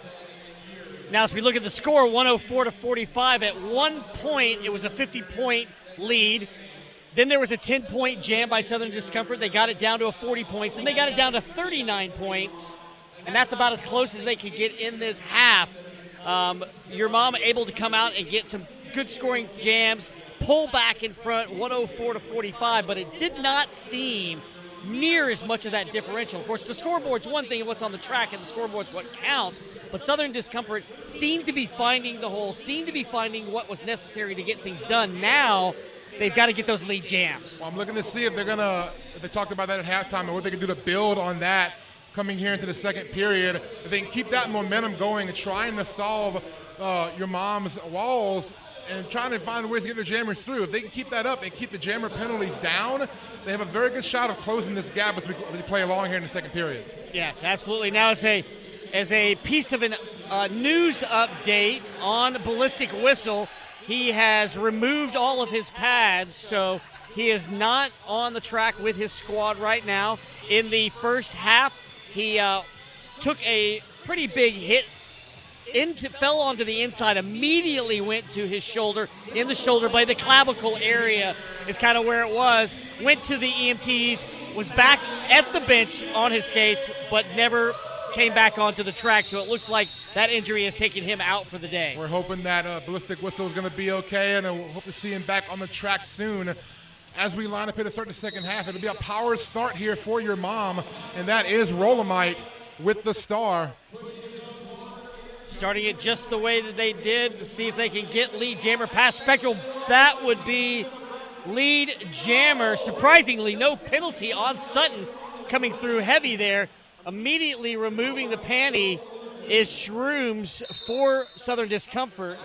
Now, as we look at the score, 104-45, at one point, it was a 50-point lead. Then there was a 10-point jam by Southern Discomfort. They got it down to 40 points, and they got it down to 39 points, and that's about as close as they could get in this half. Your Mom able to come out and get some good scoring jams, pull back in front, 104-45, but it did not seem near as much of that differential. Of course, the scoreboard's one thing and what's on the track, and the scoreboard's what counts, but Southern Discomfort seemed to be finding the hole, seemed to be finding what was necessary to get things done. Now, they've got to get those lead jams. Well, I'm looking to see if they're going to, they talked about that at halftime and what they can do to build on that coming here into the second period. If they can keep that momentum going and trying to solve Your Mom's walls and trying to find ways to get their jammers through. If they can keep that up and keep the jammer penalties down, they have a very good shot of closing this gap as we play along here in the second period. Yes, absolutely. Now as a piece of a news update on Ballistic Whistle, he has removed all of his pads, so he is not on the track with his squad right now. In the first half, he took a pretty big hit, fell onto the inside, immediately went to his shoulder, in the shoulder blade. The clavicle area is kind of where it was. Went to the EMTs, was back at the bench on his skates, but never came back onto the track, so it looks like that injury has taken him out for the day. We're hoping that Ballistic Whistle is going to be okay, and we'll hope to see him back on the track soon. As we line up here to start the second half, it'll be a power start here for Your Mom, and that is Rolomite with the star. Starting it just the way that they did to see if they can get lead jammer past Spectral. That would be lead jammer. Surprisingly, no penalty on Sutton coming through heavy there. Immediately removing the panty is Shrooms for Southern Discomfort.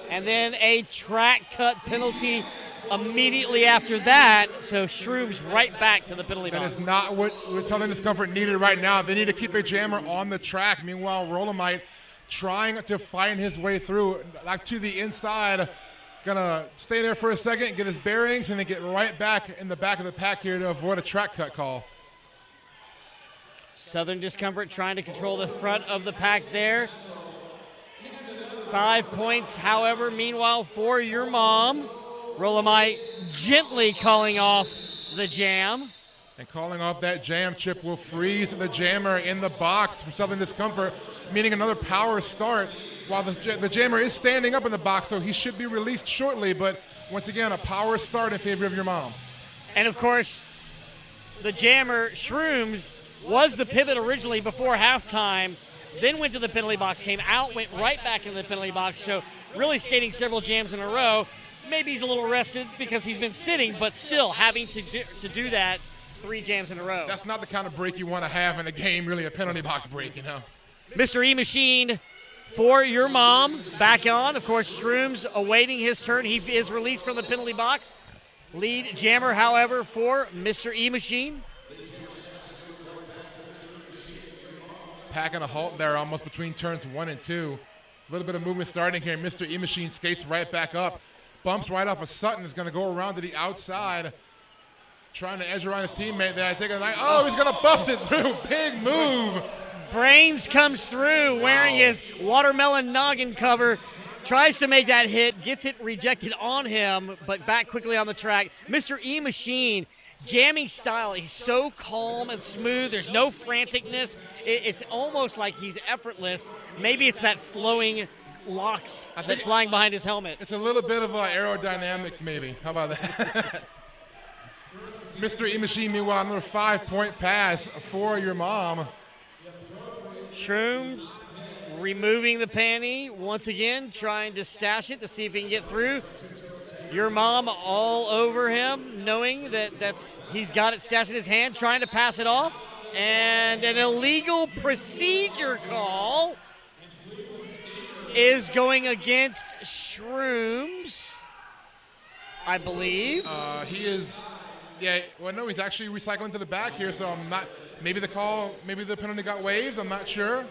And then a track cut penalty immediately after that. So Shrooms right back to the penalty box. That is not what Southern Discomfort needed right now. They need to keep a jammer on the track. Meanwhile, Rolomite trying to find his way through, back to the inside. Gonna stay there for a second, get his bearings, and then get right back in the back of the pack here to avoid a track cut call. Southern Discomfort trying to control the front of the pack there. 5 points, however, meanwhile, for Your Mom. Rolomite gently calling off the jam. And calling off that jam, Chip, will freeze the jammer in the box for Southern Discomfort, meaning another power start. while the jammer is standing up in the box, so he should be released shortly. But once again, a power start in favor of your mom. And of course, the jammer, Shrooms, was the pivot originally before halftime, then went to the penalty box, came out, went right back into the penalty box. So really skating several jams in a row. Maybe he's a little rested because he's been sitting, but still having to do that 3 jams in a row. That's not the kind of break you want to have in a game, really, a penalty box break, you know. Mr. E-Machine for your mom back on. Of course, Shrooms awaiting his turn. He is released from the penalty box. Lead jammer, however, for Mr. E-Machine. Packing a halt there almost between turns 1 and 2. A little bit of movement starting here. Mr. E-Machine skates right back up. Bumps right off of Sutton. Is going to go around to the outside. Trying to edge around his teammate there. I think he's going to bust it through. Big move. Brains comes through wearing his watermelon noggin cover. Tries to make that hit. Gets it rejected on him, but back quickly on the track. Mr. E-Machine, jamming style. He's so calm and smooth. There's no franticness. It's almost like he's effortless. Maybe it's that flowing locks that flying behind his helmet. It's a little bit of aerodynamics, maybe. How about that? Mr. E-Machine, meanwhile, another 5-point pass for your mom. Shrooms removing the panty once again, trying to stash it to see if he can get through. Your mom all over him, knowing that he's got it stashed in his hand, trying to pass it off. And an illegal procedure call is going against Shrooms, I believe. He is, no, he's actually recycling to the back here, so I'm not, maybe the penalty got waived, I'm not sure.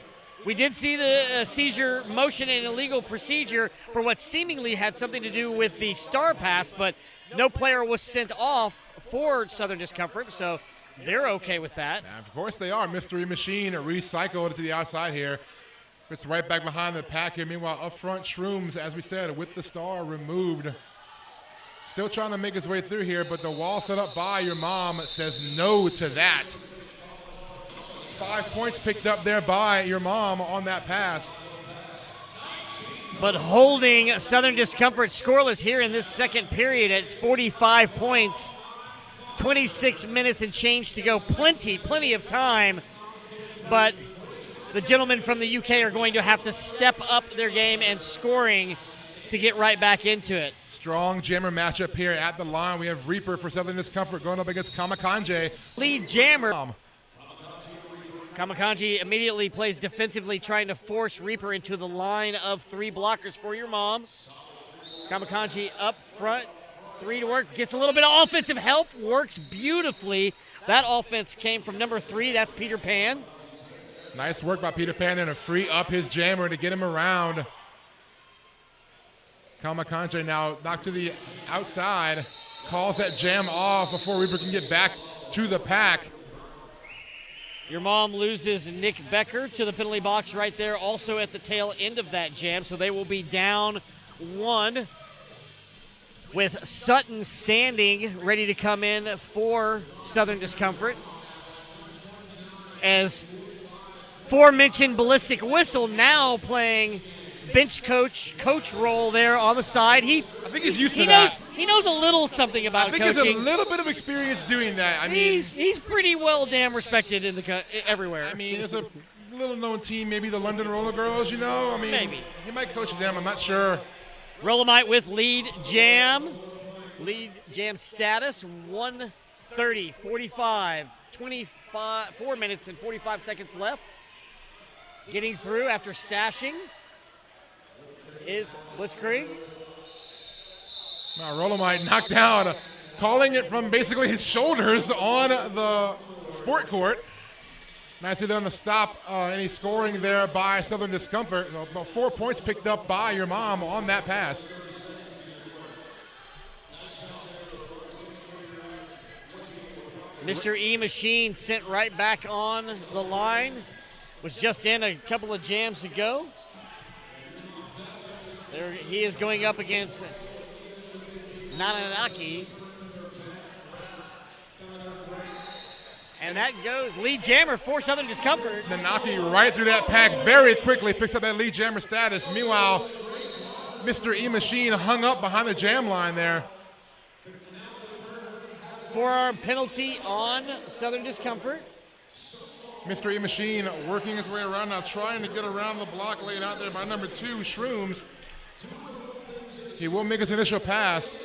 We did see the seizure motion and illegal procedure for what seemingly had something to do with the star pass, but no player was sent off for Southern Discomfort, so they're okay with that. And of course they are. Mystery Machine recycled to the outside here. It's right back behind the pack here. Meanwhile, up front, Shrooms, as we said, with the star removed. Still trying to make his way through here, but the wall set up by your mom says no to that. 5 points picked up there by your mom on that pass. But holding Southern Discomfort scoreless here in this second period at 45 points. 26 minutes and change to go. Plenty of time. But the gentlemen from the UK are going to have to step up their game and scoring to get right back into it. Strong jammer matchup here at the line. We have Reaper for Southern Discomfort going up against Kamakanje. Lead jammer. Kamakanji immediately plays defensively, trying to force Reaper into the line of 3 blockers for your mom. Kamakanji up front, 3 to work, gets a little bit of offensive help, works beautifully. That offense came from number 3, that's Peter Pan. Nice work by Peter Pan to free up his jammer to get him around. Kamakanji now knocked to the outside, calls that jam off before Reaper can get back to the pack. Your mom loses Nick Becker to the penalty box right there, also at the tail end of that jam, so they will be down 1 with Sutton standing, ready to come in for Southern Discomfort. As aforementioned Ballistic Whistle now playing bench coach role there on the side. I think he's used to that. He knows a little something about coaching. I think he has a little bit of experience doing that. He's pretty well damn respected in everywhere. I mean, it's a little known team, maybe the London Roller Girls, you know? Maybe. He might coach them, I'm not sure. Rolomite with lead jam. Lead jam status, 1:30, 45, 4 minutes and 45 seconds left. Getting through after stashing is Blitzkrieg. Now Rolomite knocked down, calling it from basically his shoulders on the sport court. Nicely done to stop any scoring there by Southern Discomfort. About 4 points picked up by your mom on that pass. Mr. E-Machine sent right back on the line. Was just in a couple of jams ago. There he is going up against Nananaki. And And that goes lead jammer for Southern Discomfort. Nanaki right through that pack very quickly, picks up that lead jammer status. Meanwhile, Mr. E-Machine hung up behind the jam line there. Forearm penalty on Southern Discomfort. Mr. E-Machine working his way around now, trying to get around the block laid out there by number 2, Shrooms. He will make his initial pass.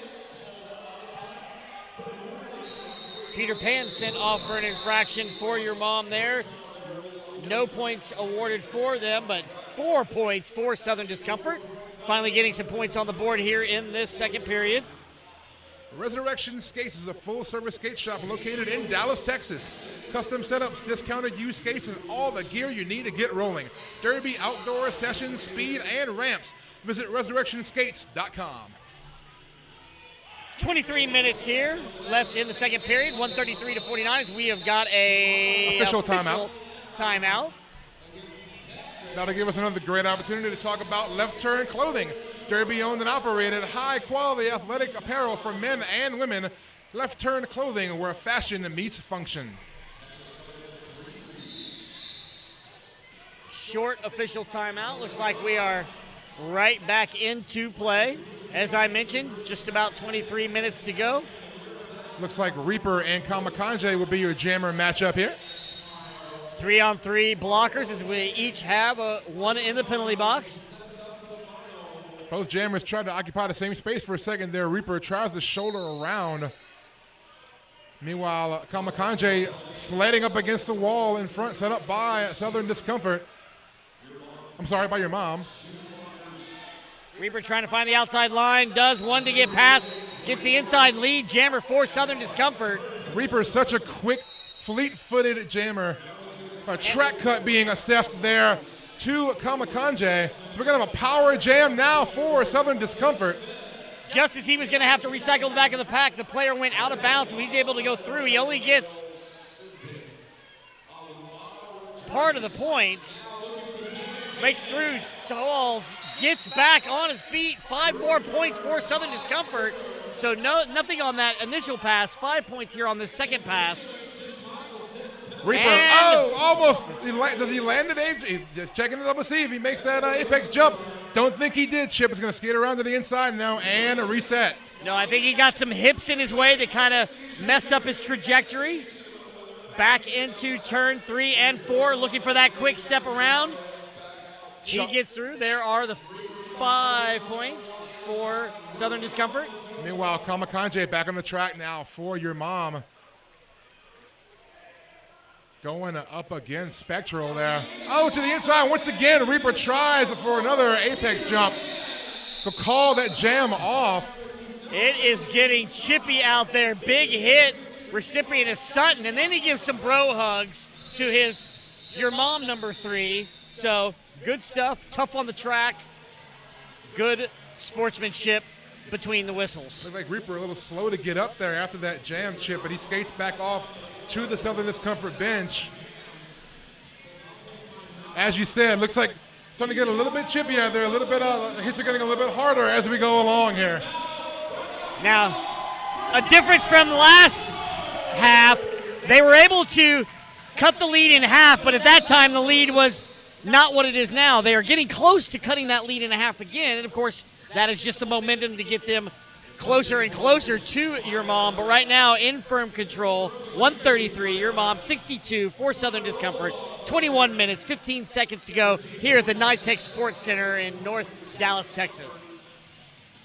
Peter Pan sent off for an infraction for your mom there. No points awarded for them, but 4 points for Southern Discomfort. Finally getting some points on the board here in this second period. Resurrection Skates is a full-service skate shop located in Dallas, Texas. Custom setups, discounted used skates, and all the gear you need to get rolling. Derby, outdoor sessions, speed, and ramps. Visit resurrectionskates.com. 23 minutes here left in the second period, 133 to 49 as we have got a official timeout. That'll give us another great opportunity to talk about Left Turn Clothing. Derby owned and operated, high quality athletic apparel for men and women. Left Turn Clothing, where fashion meets function. Short official timeout. Looks like we are right back into play. As I mentioned, just about 23 minutes to go. Looks like Reaper and Kamakanje will be your jammer matchup here. 3-on-3 blockers as we each have one in the penalty box. Both jammers tried to occupy the same space for a second there. Reaper tries to shoulder around. Meanwhile, Kamakanje sledding up against the wall in front, set up by Southern Discomfort. I'm sorry, by your mom. Reaper trying to find the outside line, does one to get past, gets the inside lead jammer for Southern Discomfort. Reaper is such a quick, fleet-footed jammer. A track cut being assessed there to Kamakanje. So we're going to have a power jam now for Southern Discomfort. Just as he was going to have to recycle the back of the pack, the player went out of bounds, so he's able to go through. He only gets part of the points. Makes through, stalls, gets back on his feet. 5 more points for Southern Discomfort. So nothing on that initial pass. 5 points here on this second pass. Reaper, almost. Does he land it? He's just checking it up to see if he makes that apex jump. Don't think he did. Chip is going to skate around to the inside now and a reset. No, I think he got some hips in his way that kind of messed up his trajectory. Back into turn 3 and 4, looking for that quick step around. He gets through. There are the 5 points for Southern Discomfort. Meanwhile, Kamakanje back on the track now for your mom. Going up against Spectral there. Oh, to the inside once again. Reaper tries for another apex jump. Could call that jam off. It is getting chippy out there. Big hit. Recipient is Sutton. And then he gives some bro hugs to your mom number 3. So good stuff. Tough on the track. Good sportsmanship between the whistles. Looked like Reaper a little slow to get up there after that jam chip, but he skates back off to the Southern Discomfort bench. As you said, looks like it's starting to get a little bit chippy out there. A little bit, hits are getting a little bit harder as we go along here. Now, a difference from the last half, they were able to cut the lead in half, but at that time the lead was not what it is now. They are getting close to cutting that lead in half again, and of course, that is just the momentum to get them closer and closer to your mom. But right now, in firm control, 133, your mom, 62 for Southern Discomfort. 21 minutes, 15 seconds to go here at the NYTEX Sports Center in North Dallas, Texas.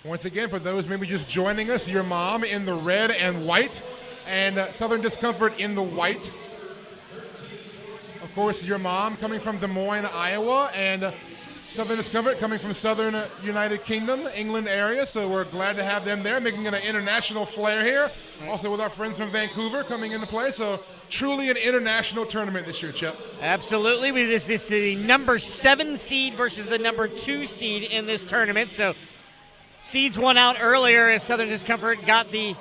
Once again, for those maybe just joining us, your mom in the red and white, and Southern Discomfort in the white. Of course, your mom coming from Des Moines, Iowa, and Southern Discomfort coming from Southern United Kingdom, England area, so we're glad to have them there, making it an international flair here. Also with our friends from Vancouver coming into play, so truly an international tournament this year, Chip. Absolutely. This is the number 7 seed versus the number 2 seed in this tournament, so seeds won out earlier as Southern Discomfort got the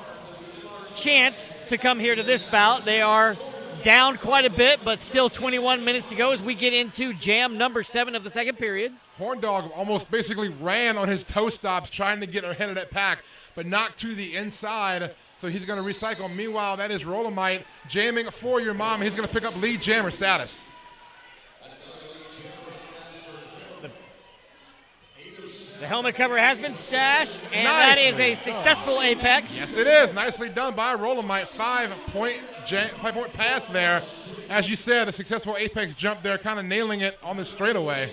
chance to come here to this bout. They are down quite a bit, but still 21 minutes to go as we get into jam number 7 of the second period. Horn Dog almost basically ran on his toe stops trying to get ahead of that pack, but knocked to the inside, so he's going to recycle. Meanwhile, that is Rolomite jamming for your mom. He's going to pick up lead jammer status. The helmet cover has been stashed, and nice. That is a successful apex. Yes, it is. Nicely done by Rolomite. 5-point pass there. As you said, a successful apex jump there, kind of nailing it on the straightaway.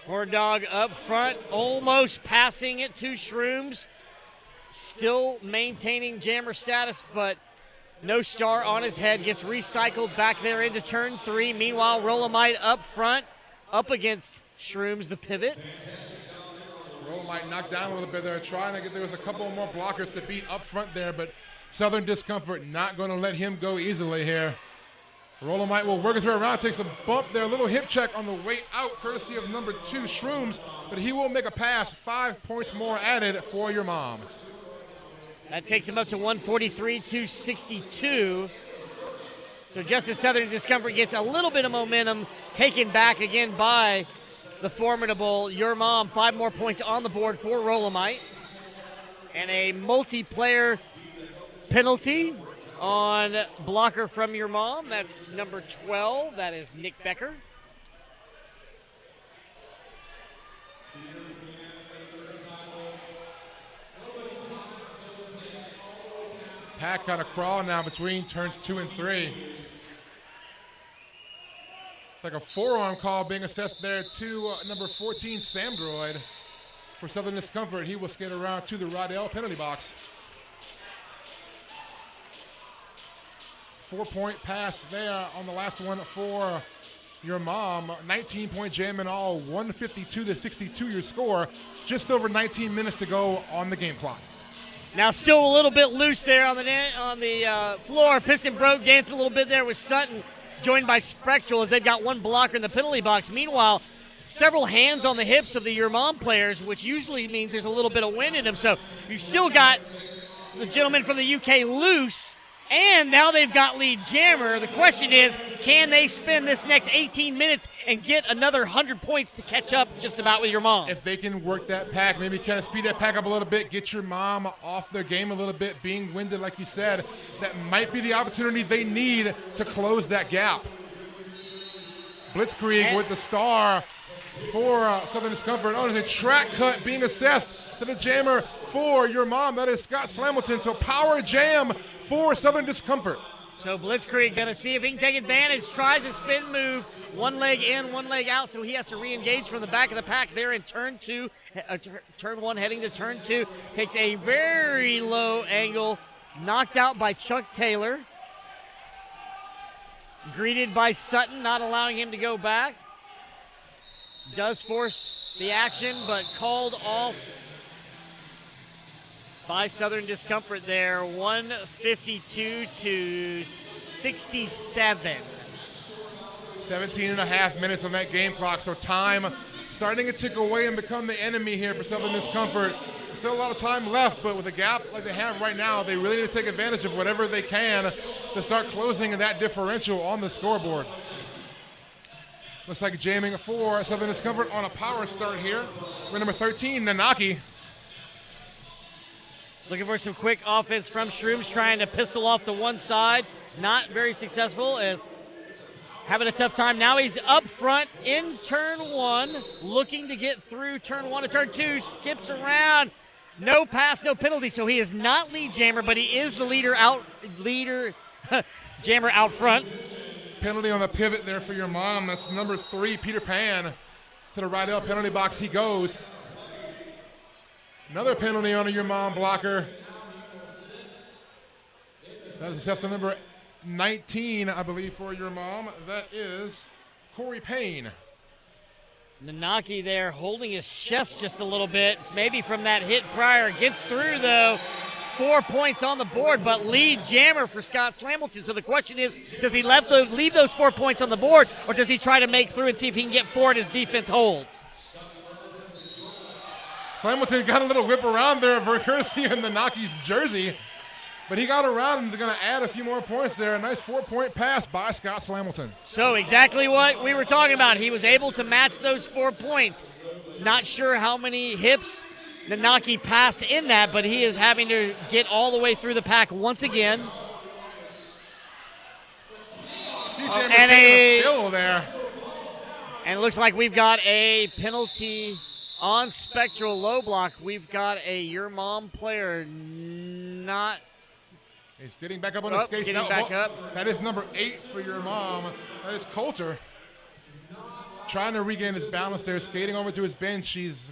Horn Dog up front, almost passing it to Shrooms. Still maintaining jammer status, but no star on his head. Gets recycled back there into turn 3. Meanwhile, Rolomite up front, up against Shrooms, the pivot. Rolomite knocked down a little bit there, trying to get, there was a couple more blockers to beat up front there, but Southern Discomfort not going to let him go easily here. Rolomite will work his way around, takes a bump there, a little hip check on the way out, courtesy of number 2, Shrooms, but he will make a pass. 5 points more added for your mom. That takes him up to 143-62. So just as Southern Discomfort gets a little bit of momentum, taken back again by the formidable Your Mom. 5 more points on the board for Rolomite. And a multiplayer penalty on blocker from Your Mom. That's number 12. That is Nick Becker. Pack kind of crawl now between turns 2 and 3. Like a forearm call being assessed there to number 14, Samdroid. For Southern Discomfort, he will skate around to the Rodell penalty box. 4-point pass there on the last one for your mom. 19-point jam in all, 152-62 your score. Just over 19 minutes to go on the game clock. Now still a little bit loose there on the floor. Piston broke, dancing a little bit there with Sutton, joined by Spectral as they've got one blocker in the penalty box. Meanwhile, several hands on the hips of the Your Mom players, which usually means there's a little bit of wind in them. So you've still got the gentleman from the UK loose, and now they've got lead jammer. The question is, can they spend this next 18 minutes and get another 100 points to catch up just about with Your Mom? If they can work that pack, maybe kind of speed that pack up a little bit, get Your Mom off their game a little bit, being winded like you said, that might be the opportunity they need to close that gap. Blitzkrieg with the star for Southern Discomfort. Oh, there's a track cut being assessed to the jammer for Your Mom. That is Scott Slamilton. So power jam for Southern Discomfort. So Blitzkrieg going to see if he can take advantage. Tries a spin move. One leg in, one leg out. So he has to re-engage from the back of the pack there in turn 2. Turn 1 heading to turn 2. Takes a very low angle. Knocked out by Chuck Taylor. Greeted by Sutton, not allowing him to go back. Does force the action, but called off by Southern Discomfort there. 152-67. 17 and a half minutes on that game clock, so time starting to tick away and become the enemy here for Southern Discomfort. Still a lot of time left, but with a gap like they have right now, they really need to take advantage of whatever they can to start closing that differential on the scoreboard. Looks like jamming for Southern Discomfort on a power start here. With number 13, Nanaki. Looking for some quick offense from Shrooms, trying to pistol off the one side. Not very successful, as having a tough time. Now he's up front in turn 1, looking to get through turn 1 to turn 2. Skips around. No pass, no penalty, so he is not lead jammer, but he is the leader jammer out front. Penalty on the pivot there for Your Mom. That's number 3, Peter Pan. To the Rydell penalty box he goes. Another penalty on a Your Mom blocker. That is assessed to number 19, I believe, for Your Mom. That is Corey Payne. Nanaki there holding his chest just a little bit, maybe from that hit prior. Gets through, though. 4 points on the board, but lead jammer for Scott Slamilton. So the question is, does he leave those 4 points on the board, or does he try to make through and see if he can get 4 and his defense holds? Slamilton got a little whip around there for courtesy in the Naki's jersey. But he got around and is going to add a few more points there. A nice 4-point pass by Scott Slamilton. So exactly what we were talking about. He was able to match those 4 points. Not sure how many hips the Naki passed in that, but he is having to get all the way through the pack once again. And a steal there. And it looks like we've got a penalty on Spectral low block. We've got a Your Mom player not... He's getting back up on his skates. Getting back up. That is number 8 for Your Mom. That is Coulter. Trying to regain his balance there, skating over to his bench. He's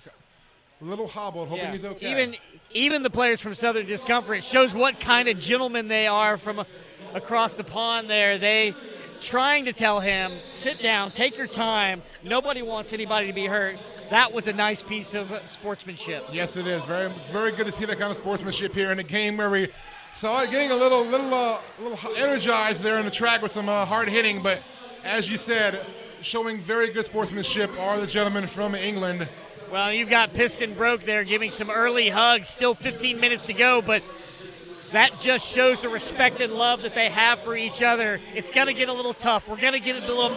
a little hobbled, hoping he's okay. Even the players from Southern Discomfort, it shows what kind of gentlemen they are from across the pond there. They trying to tell him, sit down, take your time. Nobody wants anybody to be hurt. That was a nice piece of sportsmanship. Yes, it is. Very, very good to see that kind of sportsmanship here in a game where we saw it getting a little energized there in the track with some hard hitting. But as you said, showing very good sportsmanship are the gentlemen from England. Well, you've got Piston Broke there giving some early hugs. Still 15 minutes to go, but that just shows the respect and love that they have for each other. It's going to get a little tough. We're going to get a little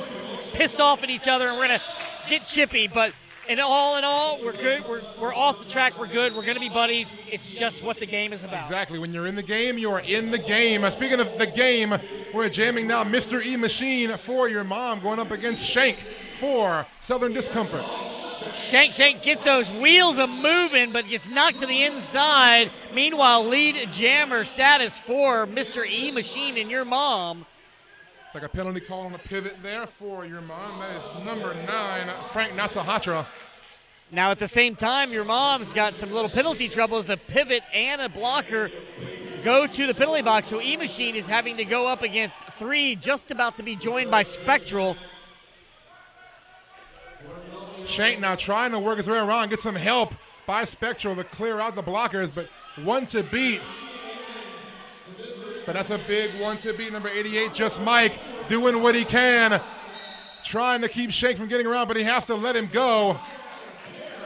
pissed off at each other, and we're going to get chippy. But in all, we're good. We're off the track. We're good. We're going to be buddies. It's just what the game is about. Exactly. When you're in the game, you are in the game. Speaking of the game, we're jamming now Mr. E Machine for Your Mom going up against Shank for Southern Discomfort. Shank gets those wheels a moving, but gets knocked to the inside. Meanwhile, lead jammer status for Mr. E Machine and Your Mom. Like a penalty call on the pivot there for Your Mom. That is number 9, Frank Nasahatra. Now at the same time, Your Mom's got some little penalty troubles. The pivot and a blocker go to the penalty box, so E Machine is having to go up against 3, just about to be joined by Spectral. Shank now trying to work his way around, get some help by Spectral to clear out the blockers, but one to beat. But that's a big one to beat. Number 88, Just Mike, doing what he can, trying to keep Shank from getting around, but he has to let him go.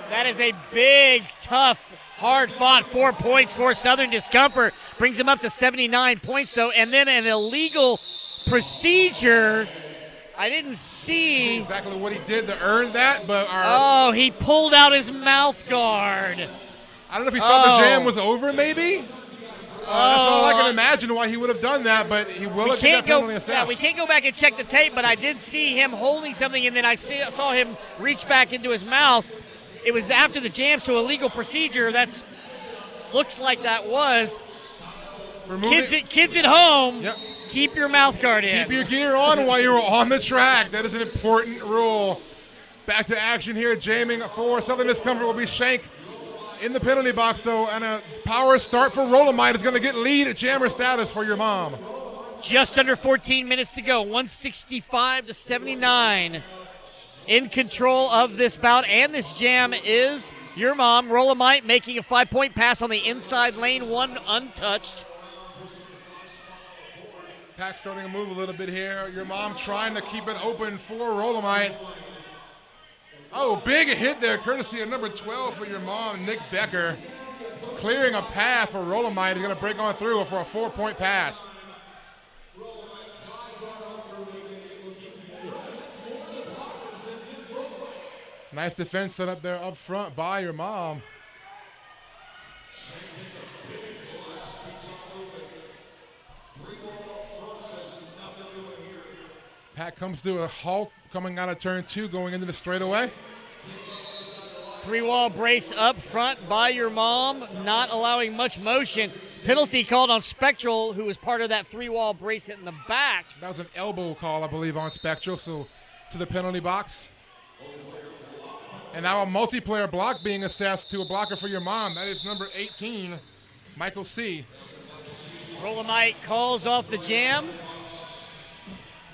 That is a big, tough, hard-fought 4 points for Southern Discomfort. Brings him up to 79 points, though, and then an illegal procedure. I didn't see exactly what he did to earn that, but he pulled out his mouth guard. I don't know if he thought the jam was over, maybe. That's all I can imagine why he would have done that, but he will have get that penalty assessed. Yeah, we can't go back and check the tape, but I did see him holding something, and then I saw him reach back into his mouth. It was after the jam, so illegal procedure. That's looks like that was. Kids at home. Yep. Keep your mouth guard in. Keep your gear on while you're on the track. That is an important rule. Back to action here. Jamming for Southern Discomfort will be Shank in the penalty box, though, and a power start for Rolomite is going to get lead jammer status for Your Mom. Just under 14 minutes to go. 165 to 79. In control of this bout, and this jam is Your Mom. Rolomite making a 5-point pass on the inside lane, 1 untouched. Pack starting to move a little bit here. Your Mom trying to keep it open for Rolomite. Oh, big hit there, courtesy of number 12 for Your Mom, Nick Becker. Clearing a path for Rolomite. He's going to break on through for a 4-point pass. Nice defense set up there up front by Your Mom. Pack comes to a halt coming out of turn 2, going into the straightaway. 3-wall brace up front by Your Mom, not allowing much motion. Penalty called on Spectral, who was part of that 3-wall brace in the back. That was an elbow call, I believe, on Spectral, so to the penalty box. And now a multiplayer block being assessed to a blocker for Your Mom. That is number 18, Michael C. Rolomite calls off the jam.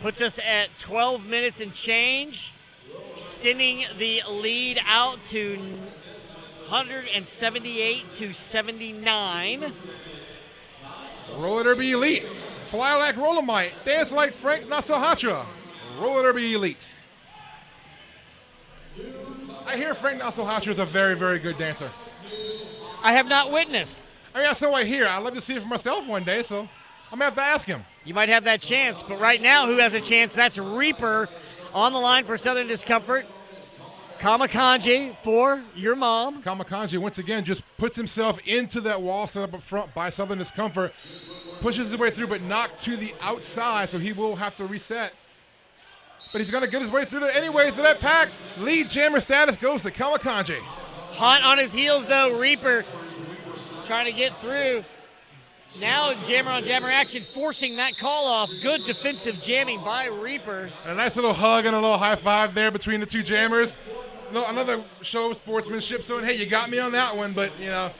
Puts us at 12 minutes and change, extending the lead out to 178 to 79. Roller Derby Elite. Fly like Rolomite. Dance like Frank Nasahatra. Roller Derby Elite. I hear Frank Nasahatra is a very, very good dancer. I have not witnessed. I mean, that's what I hear. I'd love to see it for myself one day, so I'm going to have to ask him. You might have that chance, but right now, who has a chance? That's Reaper on the line for Southern Discomfort. Kamikaze for your mom. Kamikaze, once again, just puts himself into that wall set up up front by Southern Discomfort. Pushes his way through, but knocked to the outside, so he will have to reset. But he's going to get his way through there anyway, so that pack. Lead jammer status goes to Kamikaze. Hot on his heels, though, Reaper trying to get through. Now jammer on jammer action, forcing that call off. Good defensive jamming by Reaper. And a nice little hug and a little high five there between the two jammers. Another show of sportsmanship, so hey, you got me on that one, but, you know,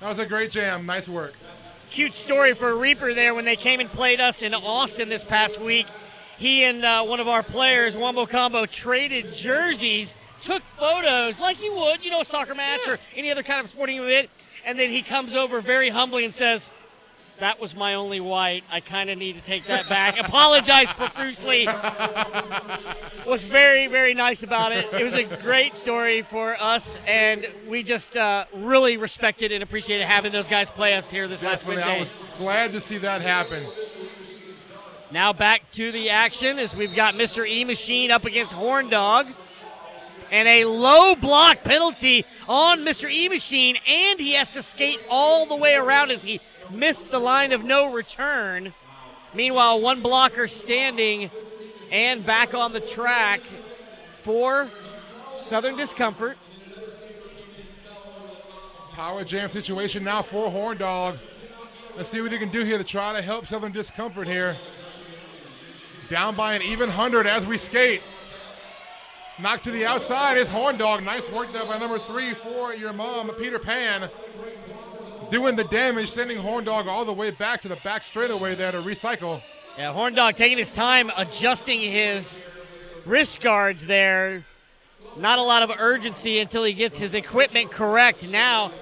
that was a great jam. Nice work. Cute story for Reaper there when they came and played us in Austin this past week. He and one of our players, Wombo Combo, traded jerseys, took photos like you would, you know, a soccer match or any other kind of sporting event, and then he comes over very humbly and says, "That was my only white. I kind of need to take that back." Apologized profusely. Was very, very nice about it. It was a great story for us, and we just really respected and appreciated having those guys play us here this last Wednesday. I was glad to see that happen. Now back to the action as we've got Mr. E-Machine up against Horn Dog. And a low block penalty on Mr. E-Machine, and he has to skate all the way around as he missed the line of no return. Meanwhile, one blocker standing and back on the track for Southern Discomfort. Power jam situation now for Horn Dog. Let's see what he can do here to try to help Southern Discomfort here. Down by an even 100 as we skate. Knocked to the outside is Horn Dog. Nice work there by number 3 for your mom, Peter Pan. Doing the damage, sending Horn Dog all the way back to the back straightaway there to recycle. Yeah, Horn Dog taking his time adjusting his wrist guards there. Not a lot of urgency until he gets his equipment correct. Now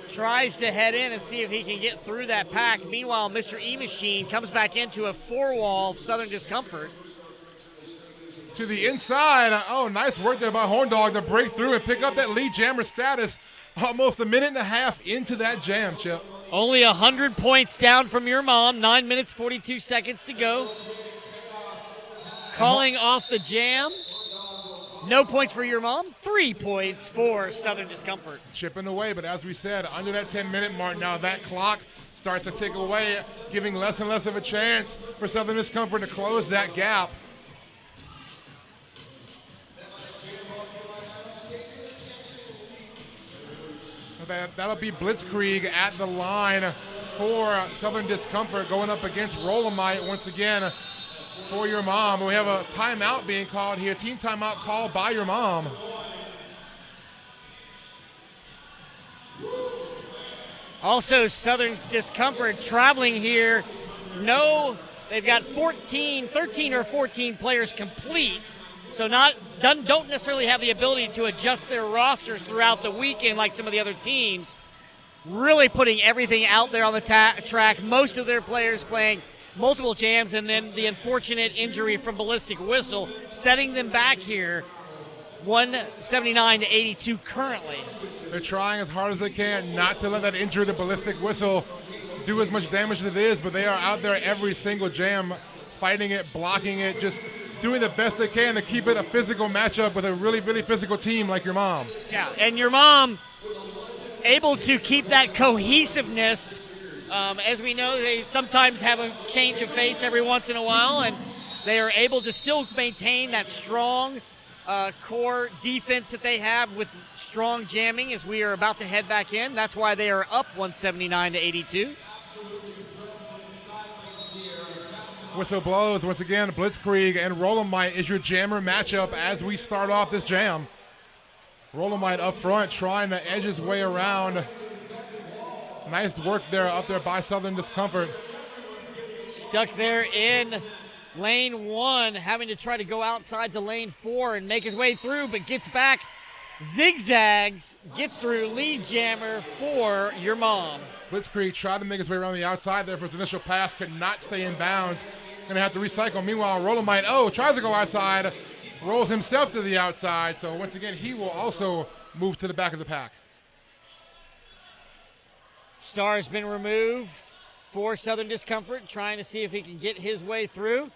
tries to head in and see if he can get through that pack. Meanwhile, Mr. E-Machine comes back into a 4-wall of Southern Discomfort. To the inside. Oh, nice work there by Horn Dog to break through and pick up that lead jammer status. Almost a minute and a half into that jam, Chip. Only 100 points down from your mom. 9 minutes, 42 seconds to go. Calling off the jam. No points for your mom. 3 points for Southern Discomfort. Chipping away, but as we said, under that 10-minute mark now, that clock starts to tick away, giving less and less of a chance for Southern Discomfort to close that gap. That'll be Blitzkrieg at the line for Southern Discomfort going up against Rolomite once again for your mom. We have a timeout being called here, team timeout called by your mom. Also, Southern Discomfort traveling here. No, they've got 13 or 14 players complete. So don't necessarily have the ability to adjust their rosters throughout the weekend like some of the other teams. Really putting everything out there on the track. Most of their players playing multiple jams, and then the unfortunate injury from Ballistic Whistle setting them back here 179 to 82 currently. They're trying as hard as they can not to let that injury to Ballistic Whistle do as much damage as it is, but they are out there every single jam fighting it, blocking it, just doing the best they can to keep it a physical matchup with a really, really physical team like your mom. Yeah, and your mom able to keep that cohesiveness. As we know, they sometimes have a change of face every once in a while, and they are able to still maintain that strong core defense that they have with strong jamming as we are about to head back in. That's why they are up 179 to 82. Whistle blows. Once again, Blitzkrieg and Rolomite is your jammer matchup as we start off this jam. Rolomite up front trying to edge his way around. Nice work there up there by Southern Discomfort. Stuck there in lane 1, having to try to go outside to lane 4 and make his way through, but gets back, zigzags, gets through, lead jammer for your mom. Blitzkrieg tried to make his way around the outside there for his initial pass, could not stay in bounds. Gonna have to recycle. Meanwhile, Rolomite, tries to go outside, rolls himself to the outside. So once again, he will also move to the back of the pack. Star has been removed for Southern Discomfort, trying to see if he can get his way through.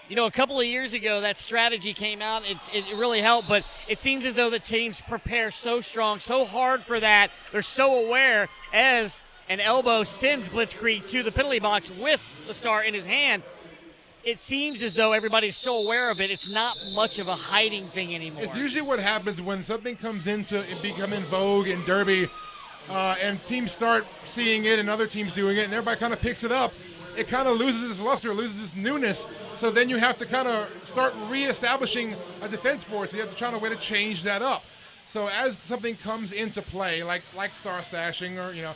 You know, a couple of years ago, that strategy came out. It really helped, but it seems as though the teams prepare so strong, so hard for that. They're so aware as an elbow sends Blitzkrieg to the penalty box with the Star in his hand. It seems as though everybody's so aware of it, it's not much of a hiding thing anymore. It's usually what happens when something comes into it become in vogue in Derby, and teams start seeing it and other teams doing it, and everybody kind of picks it up. It kind of loses its luster, loses its newness. So then you have to kind of start reestablishing a defense for it. So you have to try a way to change that up. So as something comes into play, like star stashing, or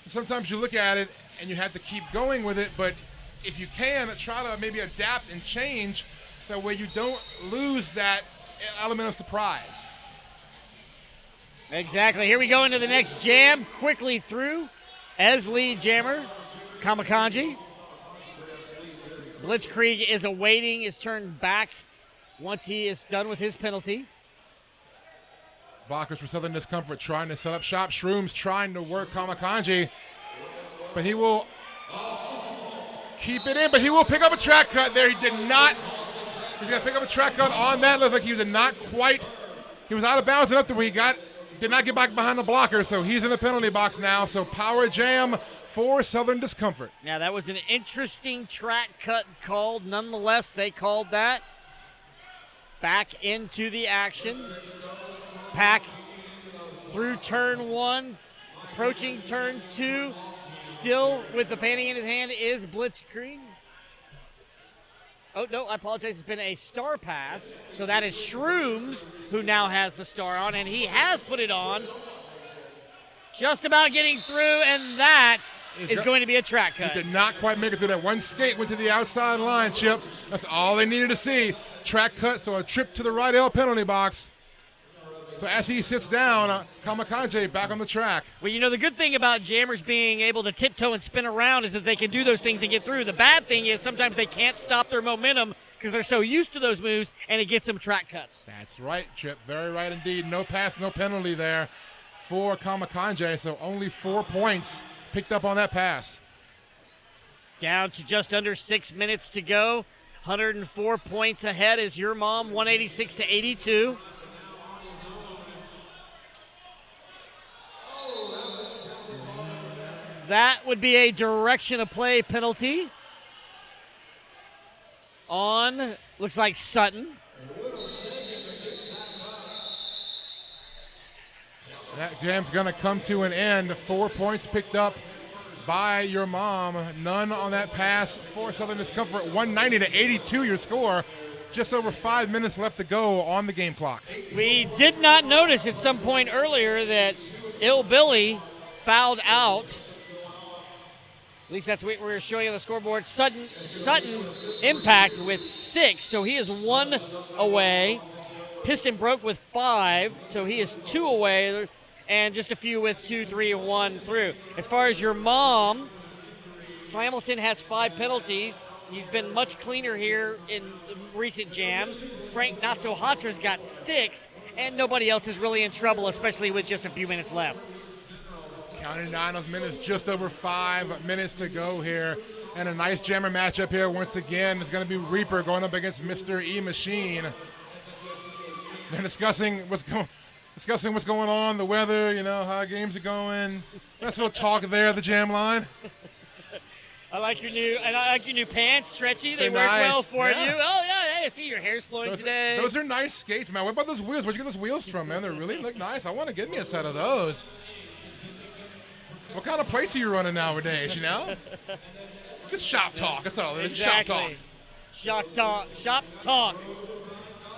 sometimes you look at it and you have to keep going with it. But if you can, try to maybe adapt and change that way you don't lose that element of surprise. Exactly. Here we go into the next jam. Quickly through as lead jammer, Kamakanji. Blitzkrieg is awaiting his turn back once he is done with his penalty. Blockers for Southern Discomfort trying to set up shop. Shrooms trying to work Kamakanji, but he will keep it in, but he will pick up a track cut there. He did not. He's going to pick up a track cut on that. Looked like he was not quite. He was out of bounds enough that he did not get back behind the blocker, so he's in the penalty box now. So power jam for Southern Discomfort. Now, that was an interesting track cut called. Nonetheless, they called that. Back into the action. Pack through turn one, approaching turn two. Still with the painting in his hand is Blitzkrieg. Oh, no, I apologize. It's been a star pass. So that is Shrooms who now has the star on, and he has put it on. Just about getting through, and that is going to be a track cut. He did not quite make it through that. One skate went to the outside line, Chip. That's all they needed to see. Track cut, so a trip to the right L penalty box. So as he sits down, Kamakanji back on the track. Well, you know, the good thing about jammers being able to tiptoe and spin around is that they can do those things and get through. The bad thing is sometimes they can't stop their momentum because they're so used to those moves, and it gets them track cuts. That's right, Chip. Very right indeed. No pass, no penalty there for Kamakanji, so only 4 points picked up on that pass. Down to just under 6 minutes to go. 104 points ahead is your mom, 186 to 82. That would be a direction of play penalty on, looks like Sutton. That jam's going to come to an end. 4 points picked up by your mom. None on that pass for Southern Discomfort. 190 to 82 your score. Just over 5 minutes left to go on the game clock. We did not notice at some point earlier that Ill Billy fouled out. At least that's what we were showing on the scoreboard. Sutton impact with 6, so he is 1 away. Piston broke with 5, so he is 2 away, and just a few with 2, 3, and 1 through. As far as your mom, Slamilton has 5 penalties. He's been much cleaner here in recent jams. Frank Not-So-Hatra's got 6, and nobody else is really in trouble, especially with just a few minutes left. Counting down those minutes, just over 5 minutes to go here. And a nice jammer matchup here once again. It's going to be Reaper going up against Mr. E Machine. They're discussing what's going on, the weather, how games are going. Nice little talk there at the jam line. I like your new pants, stretchy. They They're work nice. well for Yeah. you. Oh yeah, hey, I see your hair's flowing today. Those are nice skates, man. What about those wheels? Where'd you get those wheels from, man? They really look nice. I want to get me a set of those. What kind of plates are you running nowadays, Just shop talk. That's all it is. Exactly. Shop talk. Shop talk.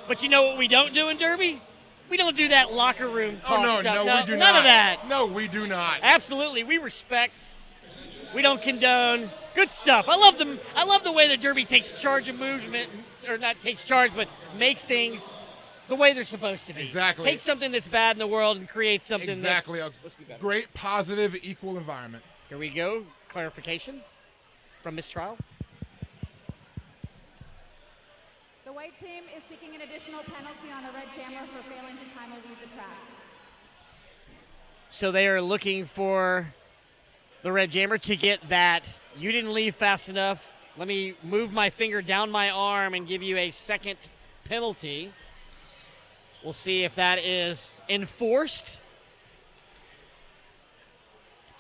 But you know what we don't do in Derby? We don't do that locker room talk stuff. No, we do not. None of that. No, we do not. Absolutely. We respect. We don't condone. Good stuff. I love the way that Derby takes charge of movement, or not takes charge, but makes things the way they're supposed to be. Exactly. Take something that's bad in the world and create something exactly. that's supposed to be better. Great, positive, equal environment. Here we go. Clarification from Miss Trial. The white team is seeking an additional penalty on the red jammer for failing to timely leave the track. So they are looking for the red jammer to get that. You didn't leave fast enough. Let me move my finger down my arm and give you a second penalty. We'll see if that is enforced.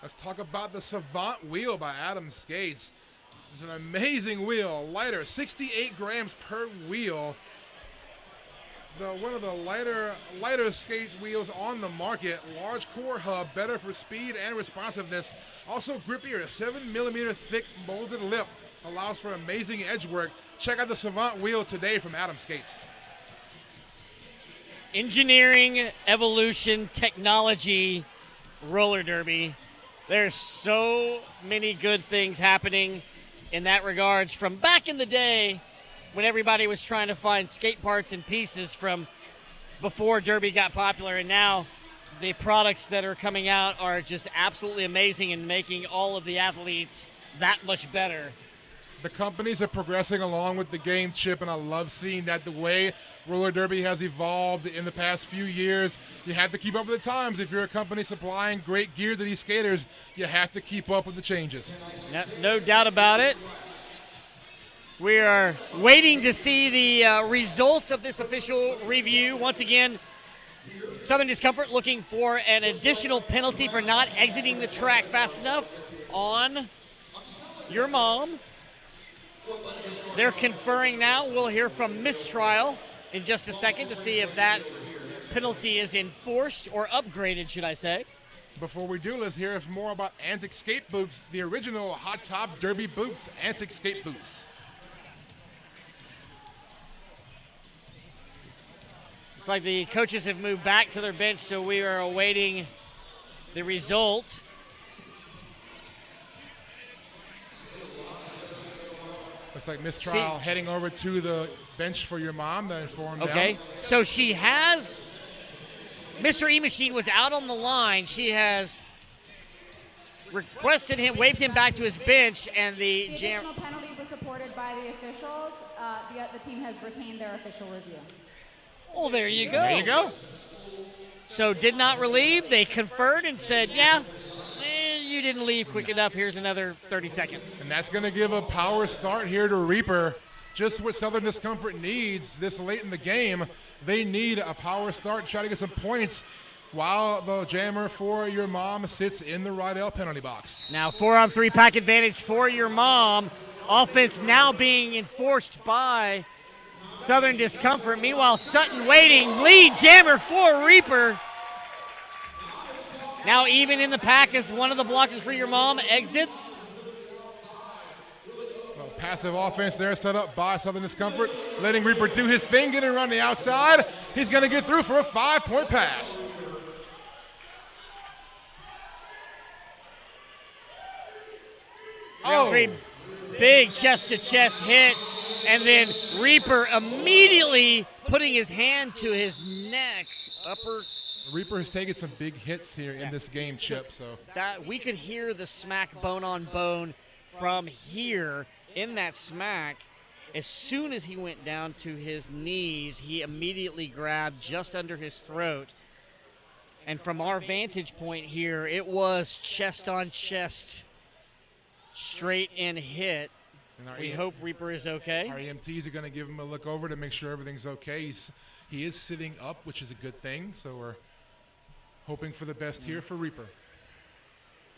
Let's talk about the Savant wheel by Adam Skates. It's an amazing wheel, lighter, 68 grams per wheel. One of the lighter skates wheels on the market. Large core hub, better for speed and responsiveness. Also grippier, a 7mm thick molded lip. Allows for amazing edge work. Check out the Savant wheel today from Adam Skates. Engineering, evolution, technology, roller derby. There's so many good things happening in that regards from back in the day when everybody was trying to find skate parts and pieces from before derby got popular, and now the products that are coming out are just absolutely amazing and making all of the athletes that much better. The companies are progressing along with the game, Chip, and I love seeing that the way roller derby has evolved in the past few years. You have to keep up with the times. If you're a company supplying great gear to these skaters, you have to keep up with the changes. No doubt about it. We are waiting to see the results of this official review. Once again, Southern Discomfort looking for an additional penalty for not exiting the track fast enough on your mom. They're conferring now. We'll hear from mistrial in just a second to see if that penalty is enforced or upgraded, should I say. Before we do, let's hear more about Antic Skate Boots, the original Hot Top Derby boots, Antic Skate Boots. Looks like the coaches have moved back to their bench, so we are awaiting the result. Looks like mistrial heading over to the bench for your mom to inform them. Okay, so she has, Mr. E-Machine was out on the line. She has requested him, waved him back to his bench, and the additional penalty was supported by the officials. The team has retained their official review. Oh, there you go. There you go. So did not relieve. They conferred and said, yeah, you didn't leave quick enough. Here's another 30 seconds. And that's going to give a power start here to Reaper. Just what Southern Discomfort needs this late in the game. They need a power start to try to get some points while the jammer for your mom sits in the Rydell penalty box. Now 4-on-3 pack advantage for your mom. Offense now being enforced by Southern Discomfort. Meanwhile, Sutton waiting. Lead jammer for Reaper. Now even in the pack as one of the blockers for your mom exits. Well, passive offense there set up by Southern Discomfort. Letting Reaper do his thing, getting around the outside. He's going to get through for a 5-point pass. Three big chest-to-chest hit. And then Reaper immediately putting his hand to his neck. Reaper has taken some big hits here in this game, Chip. So that we could hear the smack bone on bone from here in that smack. As soon as he went down to his knees, he immediately grabbed just under his throat. And from our vantage point here, it was chest on chest, straight in hit. We hope Reaper is okay. Our EMTs are going to give him a look over to make sure everything's okay. He is sitting up, which is a good thing. So we're hoping for the best here for Reaper.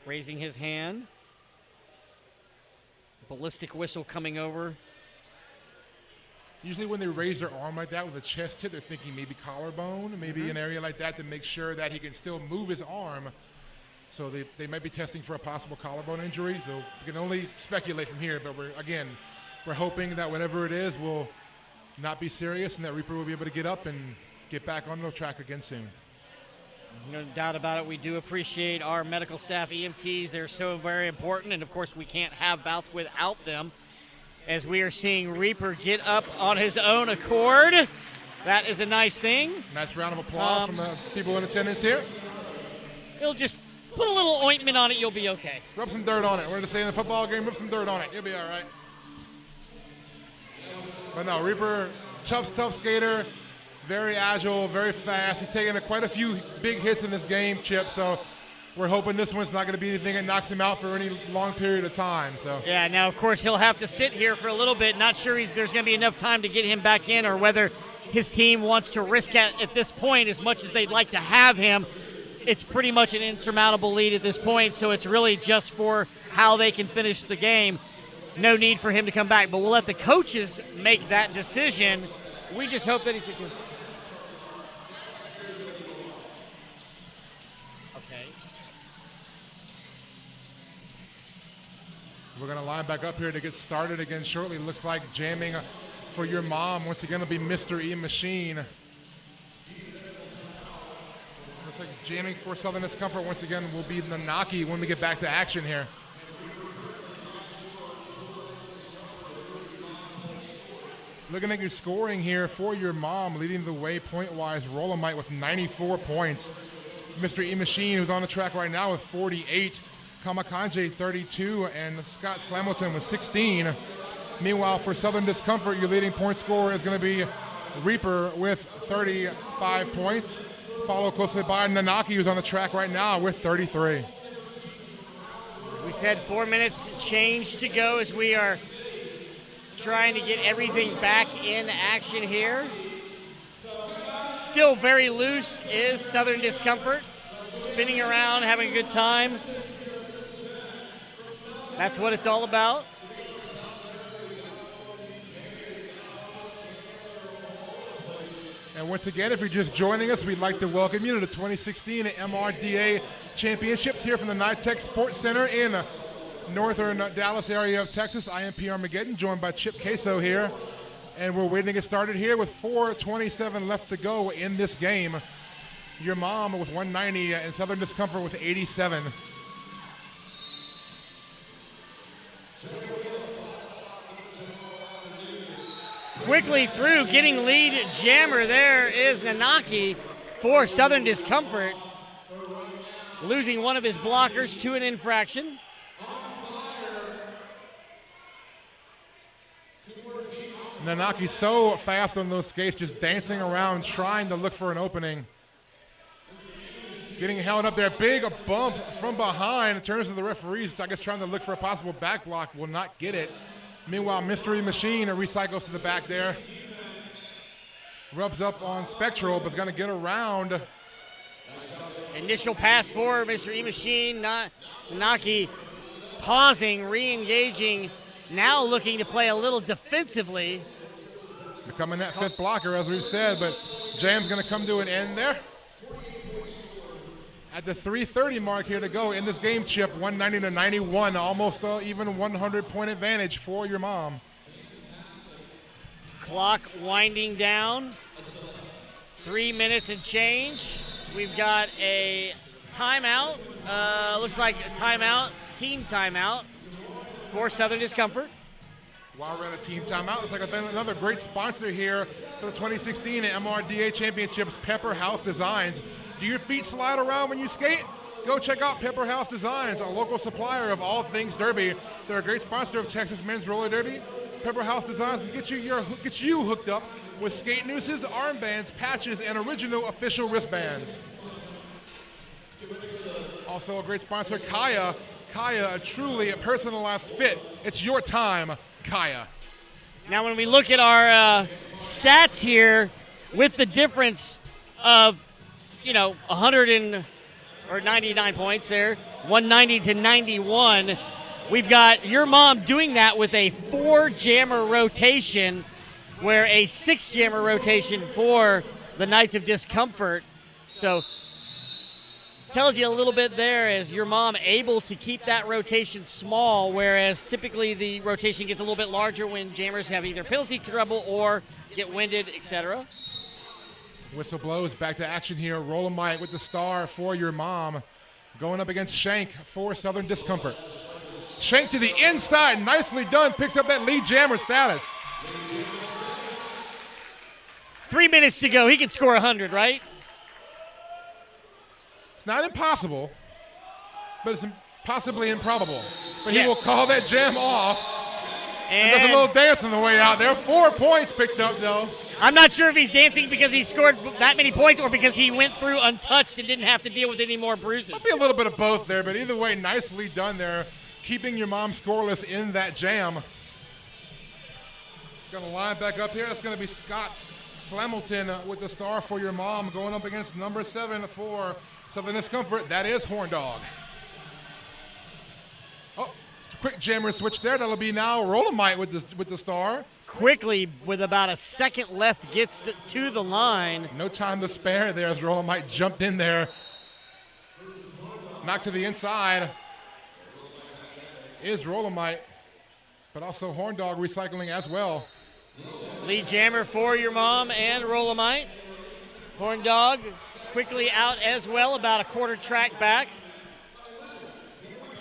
Raising his hand. Ballistic whistle coming over. Usually when they raise their arm like that with a chest hit, they're thinking maybe collarbone, maybe an area like that to make sure that he can still move his arm. So they might be testing for a possible collarbone injury. So we can only speculate from here. But we're hoping that whatever it is will not be serious and that Reaper will be able to get up and get back on the track again soon. No doubt about it. We do appreciate our medical staff, EMTs. They're so very important. And, of course, we can't have bouts without them. As we are seeing Reaper get up on his own accord. That is a nice thing. Nice round of applause from the people in attendance here. It'll just put a little ointment on it, you'll be okay. Rub some dirt on it. We're going to say in the football game, rub some dirt on it. You'll be all right. But no, Reaper, tough skater, very agile, very fast. He's taken quite a few big hits in this game, Chip. So we're hoping this one's not going to be anything that knocks him out for any long period of time. So yeah, now, of course, he'll have to sit here for a little bit. Not sure there's going to be enough time to get him back in, or whether his team wants to risk at this point as much as they'd like to have him. It's pretty much an insurmountable lead at this point, so it's really just for how they can finish the game. No need for him to come back, but we'll let the coaches make that decision. We just hope that he's okay. We're going to line back up here to get started again shortly. Looks like jamming for your mom once again will be Mr. E Machine. Looks like jamming for Southern Discomfort once again will be Nanaki when we get back to action here. Looking at your scoring here for your mom, leading the way point-wise, Rolomite with 94 points. Mr. E Machine, who's on the track right now with 48. Kamakanje 32, and Scott Slamilton with 16. Meanwhile, for Southern Discomfort, your leading point scorer is going to be Reaper with 35 points, followed closely by Nanaki, who's on the track right now with 33. We said 4 minutes change to go as we are trying to get everything back in action here. Still very loose is Southern Discomfort, spinning around, having a good time. That's what it's all about. And once again, if you're just joining us, we'd like to welcome you to the 2016 MRDA Championships here from the NYTEX Sports Center in northern Dallas area of Texas. I am P. Armageddon, joined by Chip Queso here. And we're waiting to get started here with 4:27 left to go in this game. Your mom with 190 and Southern Discomfort with 87. Quickly through, getting lead jammer there is Nanaki for Southern Discomfort. Losing one of his blockers to an infraction. Nanaki's so fast on those skates, just dancing around, trying to look for an opening. Getting held up there, big bump from behind in terms of the referees, I guess trying to look for a possible back block, will not get it. Meanwhile, Mystery Machine recycles to the back there. Rubs up on Spectral, but is going to get around. Initial pass for Mr. E Machine. Nanaki pausing, re-engaging, now looking to play a little defensively. Becoming that fifth blocker, as we've said, but Jam's going to come to an end there. At the 3:30 mark here to go in this game, Chip, 190-91, almost even 100-point advantage for your mom. Clock winding down. 3 minutes and change. We've got a timeout. Looks like a timeout, team timeout for Southern Discomfort. While we're at a team timeout, it's like another great sponsor here for the 2016 MRDA Championships, Pepper House Designs. Do your feet slide around when you skate? Go check out Pepper House Designs, a local supplier of all things derby. They're a great sponsor of Texas Men's Roller Derby. Pepper House Designs will get you hooked up with skate nooses, armbands, patches, and original official wristbands. Also a great sponsor, Kaya. Kaya, a truly personalized fit. It's your time, Kaya. Now when we look at our stats here, with the difference of 99 points there, 190 to 91. We've got your mom doing that with a 4-jammer rotation, where a 6-jammer rotation for the Knights of Discomfort. So tells you a little bit there, as your mom able to keep that rotation small, whereas typically the rotation gets a little bit larger when jammers have either penalty trouble or get winded, etc. Whistle blows, back to action here. Rolomite with the star for your mom. Going up against Shank for Southern Discomfort. Shank to the inside, nicely done, picks up that lead jammer status. 3 minutes to go, he can score 100, right? It's not impossible, but it's possibly improbable. But yes. He will call that jam off. And does a And little dance on the way out there. 4 points picked up, though. I'm not sure if he's dancing because he scored that many points or because he went through untouched and didn't have to deal with any more bruises. Might be a little bit of both there, but either way, nicely done there, keeping your mom scoreless in that jam. Gonna line back up here. That's gonna be Scott Slamilton with the star for your mom, going up against number 7 for Southern Discomfort. That is Horn Dog. Oh, quick jammer switch there. That'll be now Rolomite with the star. Quickly, with about a second left, gets to the line. No time to spare there as Rolomite jumped in there. Knocked to the inside is Rolomite, but also Horn Dog recycling as well. Lead jammer for your mom and Rolomite. Horn Dog quickly out as well, about a quarter track back.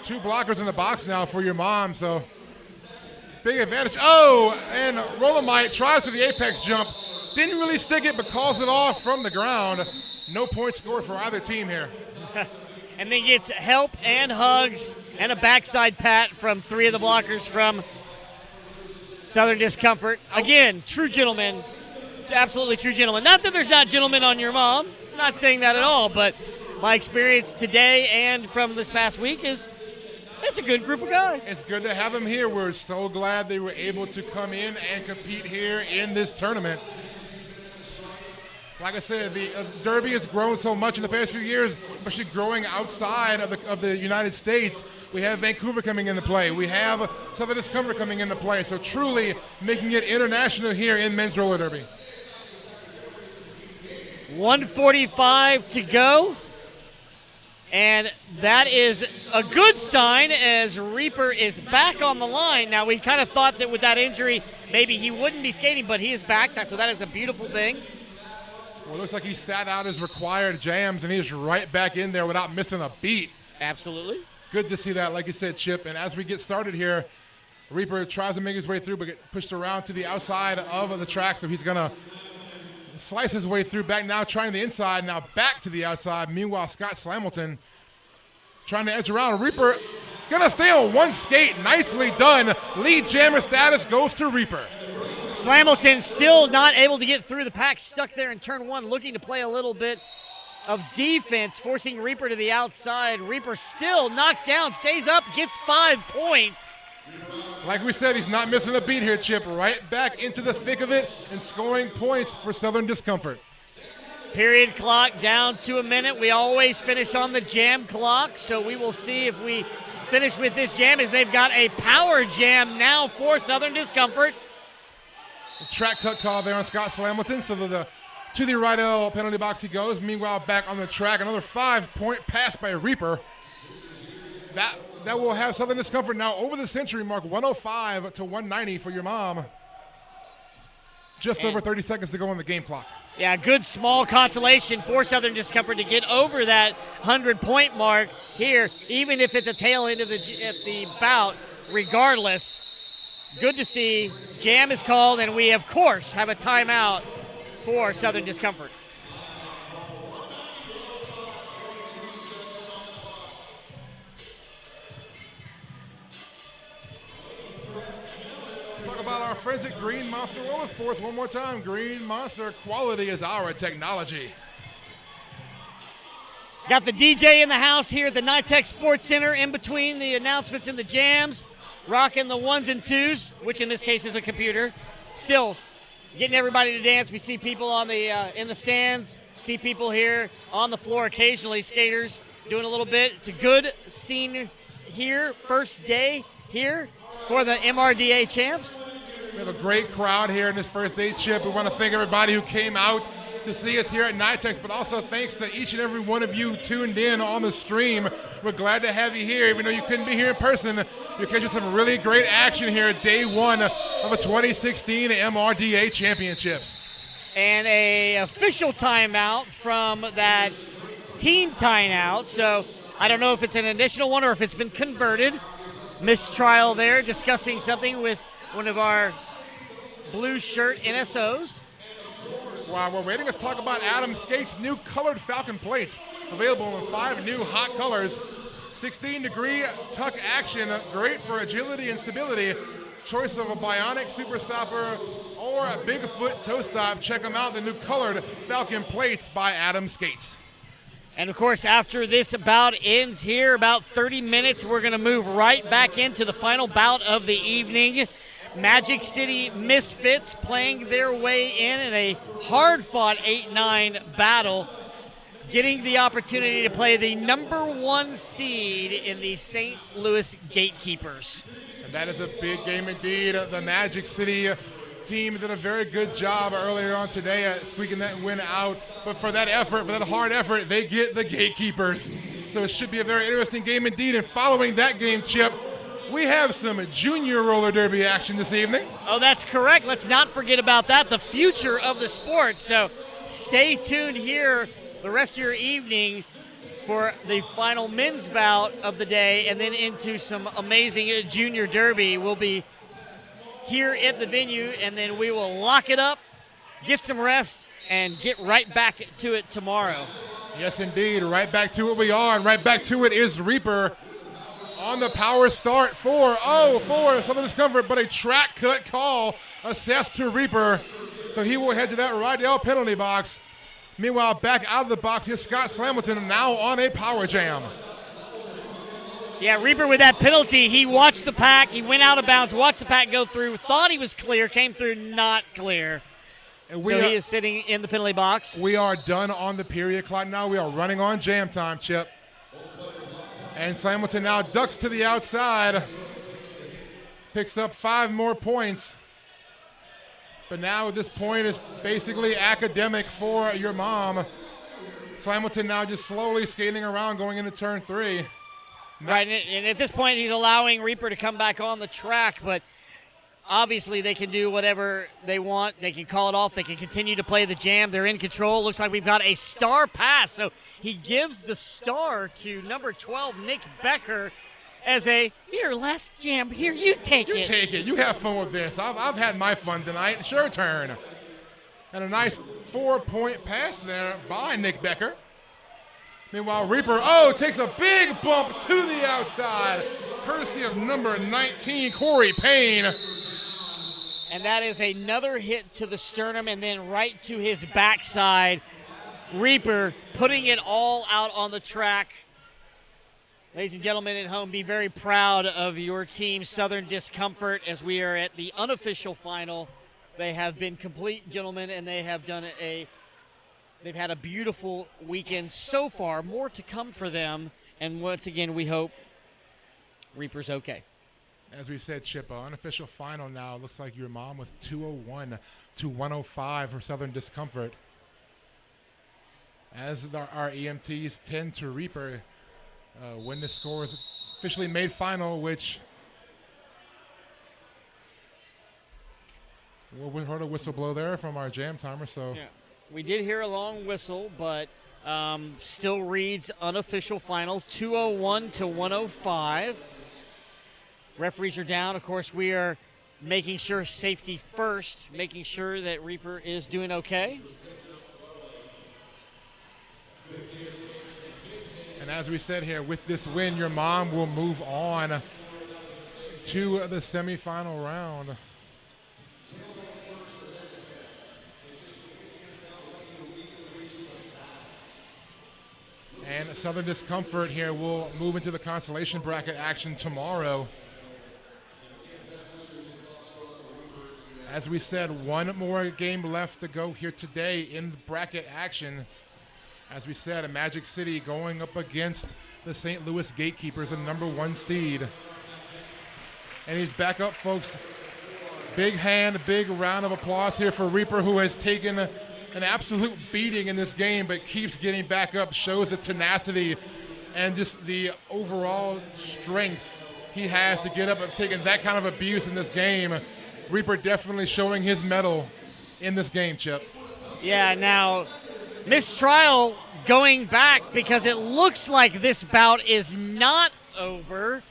2 blockers in the box now for your mom, so big advantage. Oh, and Rolomite tries for the apex jump. Didn't really stick it, but calls it off from the ground. No points scored for either team here. And then gets help and hugs and a backside pat from 3 of the blockers from Southern Discomfort. Again, true gentleman, absolutely true gentleman. Not that there's not gentlemen on your mom, I'm not saying that at all, but my experience today and from this past week is it's a good group of guys. It's good to have them here. We're so glad they were able to come in and compete here in this tournament. Like I said, the Derby has grown so much in the past few years, especially growing outside of the United States. We have Vancouver coming into play. We have Southern Discomfort coming into play. So truly making it international here in men's roller derby. 1:45 to go. And that is a good sign as Reaper is back on the line. Now, we kind of thought that with that injury, maybe he wouldn't be skating, but he is back. So that is a beautiful thing. Well, it looks like he sat out his required jams, and he's right back in there without missing a beat. Absolutely. Good to see that, like you said, Chip. And as we get started here, Reaper tries to make his way through, but get pushed around to the outside of the track, so he's going to slice his way through. Back now, trying the inside, now back to the outside. Meanwhile, Scott Slamilton trying to edge around. Reaper is going to stay on one skate. Nicely done. Lead jammer status goes to Reaper. Slamilton still not able to get through the pack, stuck there in turn 1, looking to play a little bit of defense, forcing Reaper to the outside. Reaper still knocks down, stays up, gets 5 points. Like we said, he's not missing a beat here, Chip. Right back into the thick of it and scoring points for Southern Discomfort. Period clock down to a minute. We always finish on the jam clock, so we will see if we finish with this jam as they've got a power jam now for Southern Discomfort. Track cut call there on Scott Slamilton, so to the right L penalty box he goes. Meanwhile, back on the track, another 5-point pass by Reaper. That will have Southern Discomfort now over the century mark, 105 to 190 for your mom. Just over 30 seconds to go on the game clock. Yeah, good small consolation for Southern Discomfort to get over that 100-point mark here, even if at the tail end of the bout, regardless. Good to see. Jam is called, and we, of course, have a timeout for Southern Discomfort. Talk about our friends at Green Monster Roller Sports one more time. Green Monster, quality is our technology. Got the DJ in the house here at the NYTEX Sports Center in between the announcements and the jams. Rocking the 1s and 2s, which in this case is a computer. Still getting everybody to dance. We see people on the in the stands, see people here on the floor occasionally, skaters doing a little bit. It's a good scene here, first day here for the MRDA champs. We have a great crowd here in this first day, Chip. We want to thank everybody who came out to see us here at NYTEX, but also thanks to each and every one of you tuned in on the stream. We're glad to have you here, even though you couldn't be here in person. You're catching some really great action here at day 1 of the 2016 MRDA Championships. And a official timeout from that team timeout. So I don't know if it's an additional one or if it's been converted. Mistrial there, discussing something with one of our blue shirt NSOs. While we're waiting, let's talk about Adam Skate's new colored Falcon plates. Available in 5 new hot colors. 16-degree tuck action, great for agility and stability. choice of a bionic super stopper or a Bigfoot toe stop, check them out. The new colored Falcon plates by Adam Skates. And, of course, after this bout ends here, about 30 minutes, we're going to move right back into the final bout of the evening. Magic City Misfits playing their way in a hard-fought 8-9 battle, getting the opportunity to play the number 1 seed in the St. Louis Gatekeepers. And that is a big game indeed. The Magic City team did a very good job earlier on today at squeaking that win out. But for that effort, for that hard effort, they get the Gatekeepers. So it should be a very interesting game indeed. And following that game, Chip, we have some junior roller derby action this evening. Oh, that's correct. Let's not forget about that, the future of the sport. So stay tuned here the rest of your evening for the final men's bout of the day and then into some amazing junior derby. We'll be here at the venue, and then we will lock it up, get some rest, and get right back to it tomorrow. Yes, indeed. Right back to it we are, and right back to it is Reaper on the power start for Southern Discomfort, but a track cut call assessed to Reaper. So he will head to that Rydell penalty box. Meanwhile, back out of the box is Scott Slamilton, now on a power jam. Yeah, Reaper with that penalty, he watched the pack, he went out of bounds, watched the pack go through, thought he was clear, came through not clear. And he is sitting in the penalty box. We are done on the period clock now. We are running on jam time, Chip. And Slamilton now ducks to the outside, picks up 5 more points. But now at this point, it's basically academic for your mom. Slamilton now just slowly skating around going into turn 3. Right, and at this point, he's allowing Reaper to come back on the track, but obviously they can do whatever they want. They can call it off. They can continue to play the jam. They're in control. Looks like we've got a star pass, so he gives the star to number 12, Nick Becker, as a, here, last jam, here, you take it. You take it. You have fun with this. I've had my fun tonight. It's your turn. And a nice 4-point pass there by Nick Becker. Meanwhile, Reaper, takes a big bump to the outside, courtesy of number 19, Corey Payne. And that is another hit to the sternum and then right to his backside. Reaper putting it all out on the track. Ladies and gentlemen at home, be very proud of your team, Southern Discomfort, as we are at the unofficial final. They have been complete gentlemen, and they have done they've had a beautiful weekend so far. More to come for them. And once again, we hope Reaper's okay. As we said, Chip, unofficial final now. Looks like your mom with 201 to 105 for Southern Discomfort. As our EMTs tend to Reaper when the score is officially made final, which we heard a whistle blow there from our jam timer. So yeah. We did hear a long whistle, but still reads unofficial final, 201 to 105. Referees are down. Of course, we are making sure safety first, making sure that Reaper is doing okay. And as we said here, with this win, your mom will move on to the semifinal round. And Southern Discomfort here will move into the consolation bracket action tomorrow. As we said, one more game left to go here today in the bracket action. As we said, a Magic City going up against the St. Louis Gatekeepers, a number 1 seed. And he's back up, folks. Big hand, big round of applause here for Reaper, who has taken an absolute beating in this game, but keeps getting back up, shows the tenacity and just the overall strength he has to get up and taking that kind of abuse in this game. Reaper definitely showing his mettle in this game, Chip. Yeah, now, mistrial going back because it looks like this bout is not over,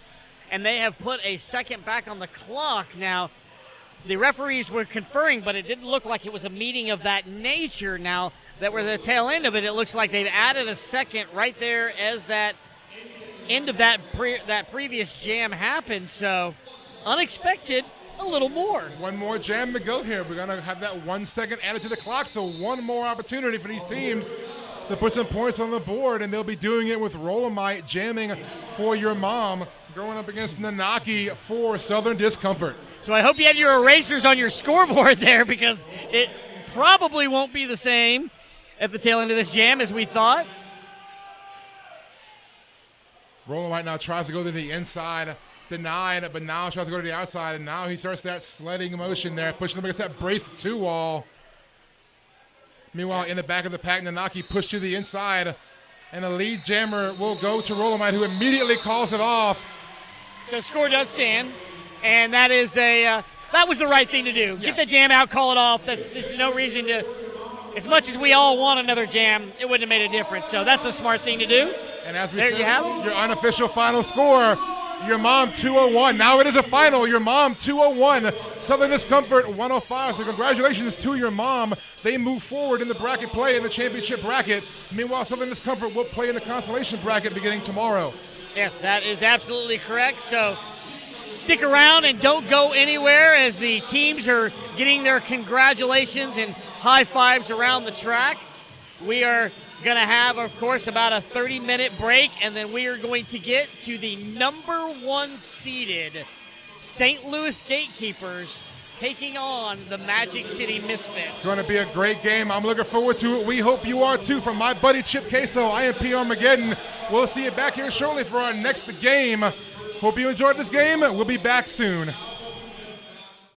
and they have put a second back on the clock. Now, the referees were conferring, but it didn't look like it was a meeting of that nature. Now that we're at the tail end of it, it looks like they've added a second right there as that end of that previous jam happened. So unexpected, a little more. One more jam to go here. We're going to have that 1 second added to the clock, so one more opportunity for these teams to put some points on the board, and they'll be doing it with Rolomite jamming For Your Mom, going up against Nanaki for Southern Discomfort. So I hope you had your erasers on your scoreboard there, because it probably won't be the same at the tail end of this jam as we thought. Rolomite now tries to go to the inside, denied, but now tries to go to the outside, and now he starts that sledding motion there, pushing them against that brace 2 wall. Meanwhile, in the back of the pack, Nanaki pushed to the inside, and a lead jammer will go to Rolomite, who immediately calls it off. So score does stand, and that is that was the right thing to do. Yes. Get the jam out, call it off. There's no reason to, as much as we all want another jam, it wouldn't have made a difference. So that's a smart thing to do. And as we There said, you have it. your unofficial final score, Your Mom 201. Now it is a final. Your Mom 201, Southern Discomfort 105. So congratulations to Your Mom. They move forward in the bracket play in the championship bracket. Meanwhile, Southern Discomfort will play in the consolation bracket beginning tomorrow. Yes, that is absolutely correct. So stick around and don't go anywhere as the teams are getting their congratulations and high fives around the track. We are going to have, of course, about a 30-minute break, and then we are going to get to the number 1 seeded St. Louis Gatekeepers taking on the Magic City Misfits. It's going to be a great game. I'm looking forward to it. We hope you are too. From my buddy Chip Queso, I am P. Armageddon. We'll see you back here shortly for our next game. Hope you enjoyed this game. We'll be back soon.